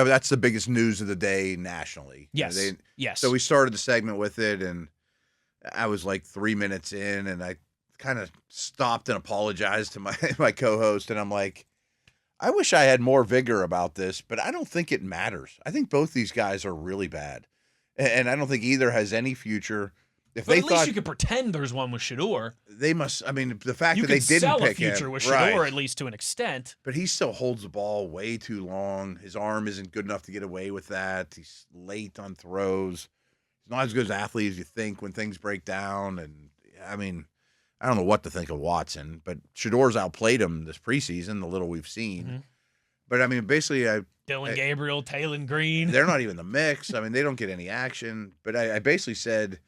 that's the biggest news of the day nationally. Yes. Yes. So we started the segment with it, and I was like 3 minutes in, and I kind of stopped and apologized to my co-host, and I'm like, I wish I had more vigor about this, but I don't think it matters. I think both these guys are really bad, and I don't think either has any future. At least you could pretend there's one with Shador. They must. I mean, the fact that they didn't pick him. You could sell a future with Shador, at least to an extent. But he still holds the ball way too long. His arm isn't good enough to get away with that. He's late on throws. He's not as good as an athlete as you think when things break down. And, I mean, I don't know what to think of Watson. But Shador's outplayed him this preseason, the little we've seen. Mm-hmm. But, I mean, basically, Dylan Gabriel, Taylon Green. They're not even in the mix. I mean, they don't get any action. But I basically said,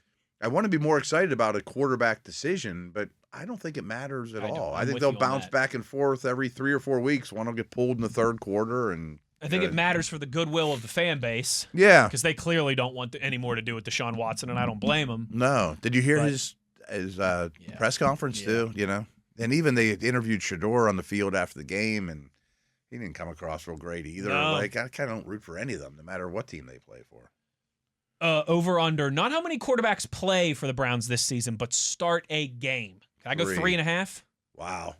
I want to be more excited about a quarterback decision, but I don't think it matters at all. I think they'll bounce back and forth every 3 or 4 weeks. One will get pulled in the third quarter. And I think it matters for the goodwill of the fan base. Yeah. Because they clearly don't want any more to do with Deshaun Watson, and I don't blame them. No. Did you hear his press conference, too? And even they interviewed Shador on the field after the game, and he didn't come across real great either. No. Like, I kind of don't root for any of them, no matter what team they play for. Over under, not how many quarterbacks play for the Browns this season, but start a game. Can I go 3.5? Wow.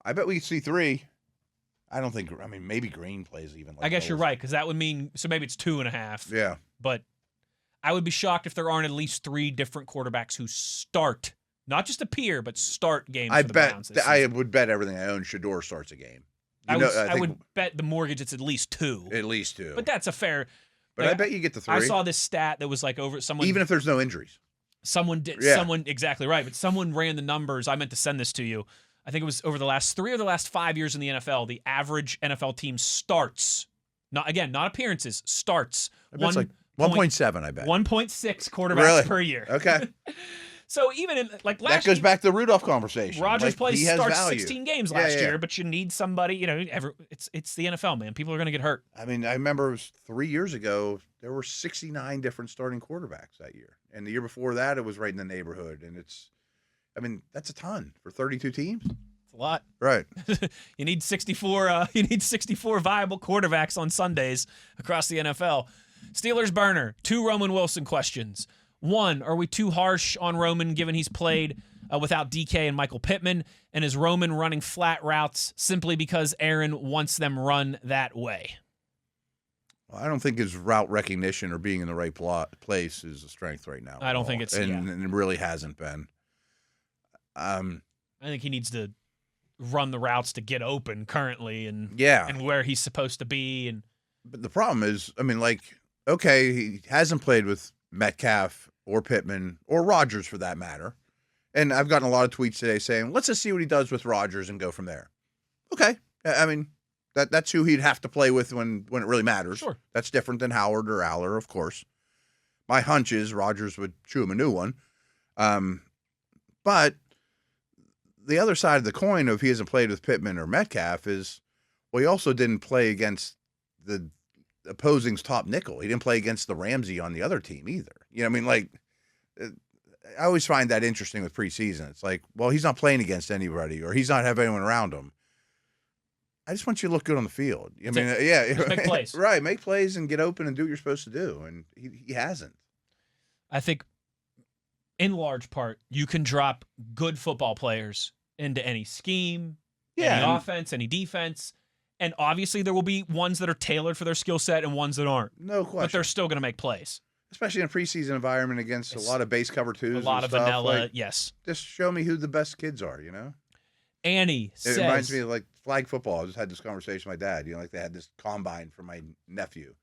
I bet we could see 3. I don't think. I mean, maybe Green plays even. Like I guess those. you're right, because that would mean so maybe it's 2.5. Yeah. But I would be shocked if there aren't at least 3 different quarterbacks who start, not just appear, but start games. I for the bet. Browns this I season. would bet everything I own Shador starts a game. I think would bet the mortgage it's at least 2. at least 2. But that's a fair. But I bet you get the 3. I saw this stat that was like over someone. Even if there's no injuries. Someone did. Yeah. Someone exactly right. But someone ran the numbers. I meant to send this to you. I think it was over the last 3 or the last 5 years in the NFL. The average NFL team starts, not appearances, starts. I bet it's like 1.7. I bet 1.6 quarterbacks per year. Okay. So even in like last that goes back to the Rudolph conversation. Rodgers he has starts value. 16 games last year, but you need somebody. It's the NFL, man. People are going to get hurt. I mean, I remember it was 3 years ago. There were 69 different starting quarterbacks that year, and the year before that, it was right in the neighborhood. And that's a ton for 32 teams. It's a lot. Right. You need 64. You need 64 viable quarterbacks on Sundays across the NFL. Steelers burner. 2 Roman Wilson questions. 1, are we too harsh on Roman given he's played without DK and Michael Pittman? And is Roman running flat routes simply because Aaron wants them run that way? Well, I don't think his route recognition or being in the right place is a strength right now. I don't think it's and it really hasn't been. I think he needs to run the routes to get open currently and where he's supposed to be. But the problem is, I mean, like, okay, he hasn't played with Metcalf or Pittman or Rodgers for that matter. And I've gotten a lot of tweets today saying, let's just see what he does with Rodgers and go from there. Okay. I mean, that's who he'd have to play with when it really matters. Sure. That's different than Howard or Aller, of course. My hunch is Rodgers would chew him a new one. But the other side of the coin of if he hasn't played with Pittman or Metcalf is, well, he also didn't play against the opposing's top nickel. He didn't play against the Ramsey on the other team either. You know, I mean, like, I always find that interesting with preseason. It's like, well, he's not playing against anybody or he's not having anyone around him. I just want you to look good on the field. I mean, just make plays. Right, make plays and get open and do what you're supposed to do, and he hasn't. I think in large part, you can drop good football players into any scheme, any offense, any defense. And obviously there will be ones that are tailored for their skill set and ones that aren't. No question. But they're still going to make plays. Especially in a preseason environment against a lot of base cover twos. A lot of stuff. vanilla, like, yes. Just show me who the best kids are, you know? Annie says... It reminds me of like flag football. I just had this conversation with my dad. You know, like they had this combine for my nephew.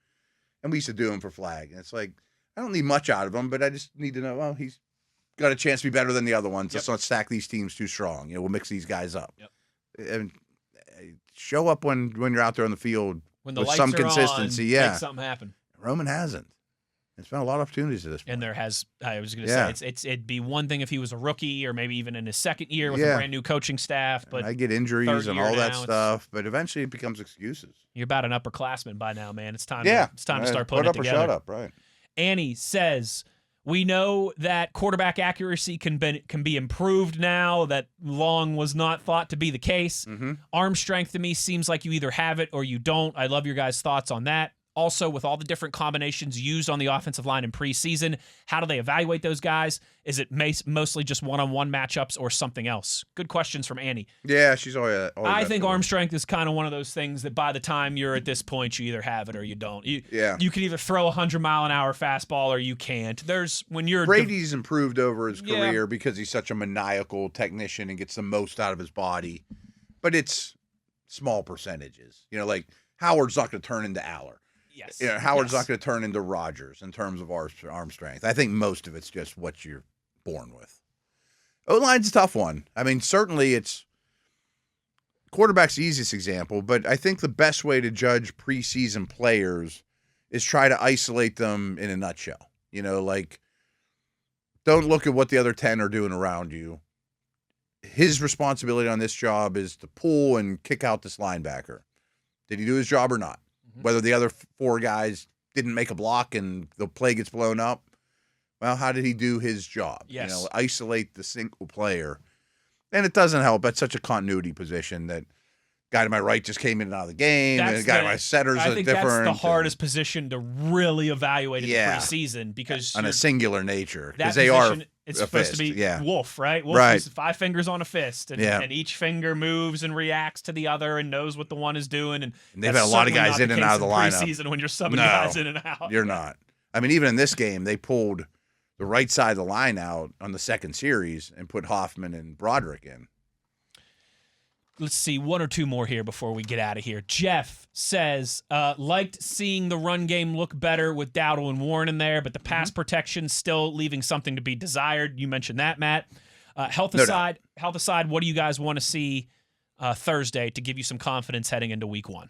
And we used to do him for flag. And it's like, I don't need much out of him, but I just need to know, well, he's got a chance to be better than the other ones. Let's not stack these teams too strong. You know, we'll mix these guys up. And show up when you're out there on the field when the with lights some are consistency. on, make something happen. Roman hasn't. It's been a lot of opportunities at this point. And there has, I was going to say, it'd be one thing if he was a rookie or maybe even in his second year with a brand new coaching staff. But and I get injuries and all that stuff, but eventually it becomes excuses. You're about an upperclassman by now, man. It's time. It's time to start putting it together. Put up or shut up, right? Annie says, we know that quarterback accuracy can be improved now. That long was not thought to be the case. Mm-hmm. Arm strength to me seems like you either have it or you don't. I love your guys' thoughts on that. Also, with all the different combinations used on the offensive line in preseason, how do they evaluate those guys? Is it mostly just one-on-one matchups or something else? Good questions from Annie. Yeah, she's always I think arm strength is kind of one of those things that by the time you're at this point, you either have it or you don't. You can either throw a 100-mile-an-hour fastball or you can't. Brady's improved over his career because he's such a maniacal technician and gets the most out of his body, but it's small percentages. You know, like Howard's not going to turn into Aller. Yes. You know, Howard's not going to turn into Rodgers in terms of arm strength. I think most of it's just what you're born with. O-line's a tough one. I mean, certainly it's quarterback's the easiest example, but I think the best way to judge preseason players is try to isolate them in a nutshell. You know, like don't look at what the other 10 are doing around you. His responsibility on this job is to pull and kick out this linebacker. Did he do his job or not? Whether the other 4 guys didn't make a block and the play gets blown up, well, how did he do his job? Yes. You know, isolate the single player. And it doesn't help. That's such a continuity position that Guy to my right just came in and out of the game, and the guy to my center's I think different. That's the hardest position to really evaluate in the preseason because on a singular nature, because they are. It's supposed to be wolf, right? Wolf right. uses 5 fingers on a fist, and each finger moves and reacts to the other and knows what the one is doing. And they've had a lot of guys in and out of the lineup. Preseason when you're subbing guys in and out, you're not. I mean, even in this game, they pulled the right side of the line out on the second series and put Hoffman and Broderick in. Let's see, 1 or 2 more here before we get out of here. Jeff says, liked seeing the run game look better with Dowdle and Warren in there, but the pass protection still leaving something to be desired. You mentioned that, Matt. Health aside, what do you guys want to see Thursday to give you some confidence heading into week 1?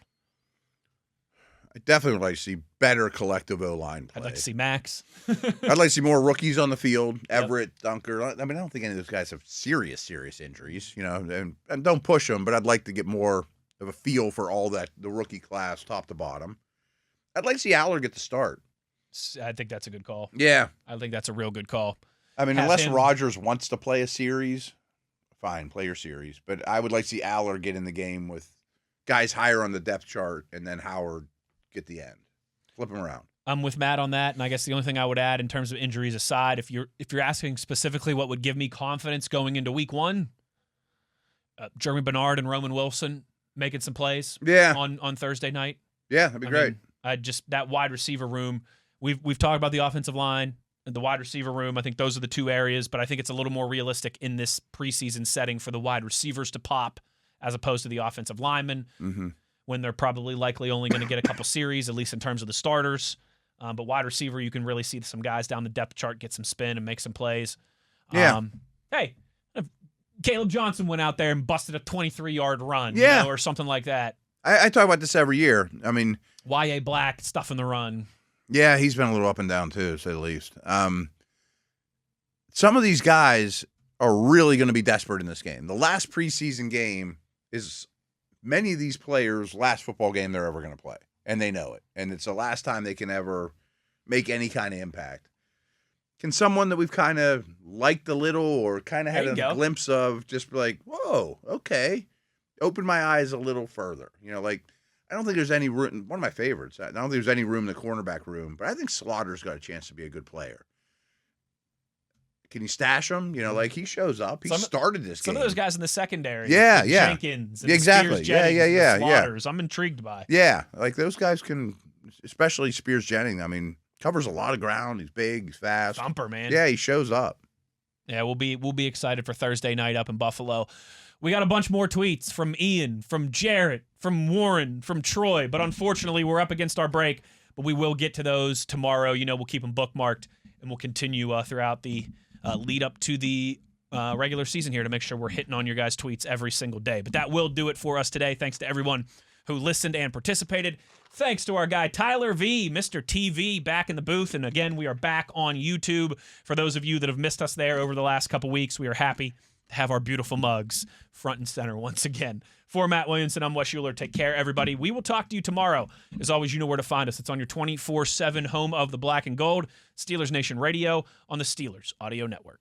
I definitely would like to see better collective O-line play. I'd like to see Max. I'd like to see more rookies on the field. Everett, Dunker. I mean, I don't think any of those guys have serious injuries, and don't push them, but I'd like to get more of a feel for all that, the rookie class, top to bottom. I'd like to see Uhler get the start. I think that's a good call. Yeah. I think that's a real good call. I mean, unless Rodgers wants to play a series, fine, play your series. But I would like to see Uhler get in the game with guys higher on the depth chart and then Howard get the end. Flip him around. I'm with Matt on that, and I guess the only thing I would add in terms of injuries aside, if you're asking specifically what would give me confidence going into week 1, Jeremy Bernard and Roman Wilson making some plays on Thursday night. Yeah, that'd be great. Just that wide receiver room. We've talked about the offensive line and the wide receiver room. I think those are the 2 areas, but I think it's a little more realistic in this preseason setting for the wide receivers to pop as opposed to the offensive linemen. Mm-hmm. When they're probably likely only going to get a couple series, at least in terms of the starters. But wide receiver, you can really see some guys down the depth chart get some spin and make some plays. Yeah. Hey, if Caleb Johnson went out there and busted a 23-yard run, or something like that. I talk about this every year. I mean, Y.A. Black stuffing the run. Yeah, he's been a little up and down too, to say the least. Some of these guys are really going to be desperate in this game. The last preseason game is many of these players' last football game they're ever going to play, and they know it. And it's the last time they can ever make any kind of impact. Can someone that we've kind of liked a little or kind of had a glimpse of just be like, whoa, okay, open my eyes a little further? I don't think there's any room. One of my favorites. I don't think there's any room in the cornerback room, but I think Slaughter's got a chance to be a good player. Can you stash him? He shows up. He started this game. Some of those guys in the secondary. Yeah. Jenkins. And exactly. Spears Jennings, Yeah. Slaughters. I'm intrigued by. Yeah. Those guys can, especially Spears Jennings. I mean, covers a lot of ground. He's big. He's fast. Thumper, man. Yeah, he shows up. Yeah, we'll be excited for Thursday night up in Buffalo. We got a bunch more tweets from Ian, from Jarrett, from Warren, from Troy, but unfortunately we're up against our break, but we will get to those tomorrow. We'll keep them bookmarked, and we'll continue throughout the lead up to the regular season here to make sure we're hitting on your guys' tweets every single day. But that will do it for us today. Thanks to everyone who listened and participated. Thanks to our guy Tyler V, Mr. TV, back in the booth. And again, we are back on YouTube. For those of you that have missed us there over the last couple weeks, we are happy to have our beautiful mugs front and center once again. For Matt Williamson, I'm Wes Uhler. Take care, everybody. We will talk to you tomorrow. As always, you know where to find us. It's on your 24/7 home of the black and gold, Steelers Nation Radio on the Steelers Audio Network.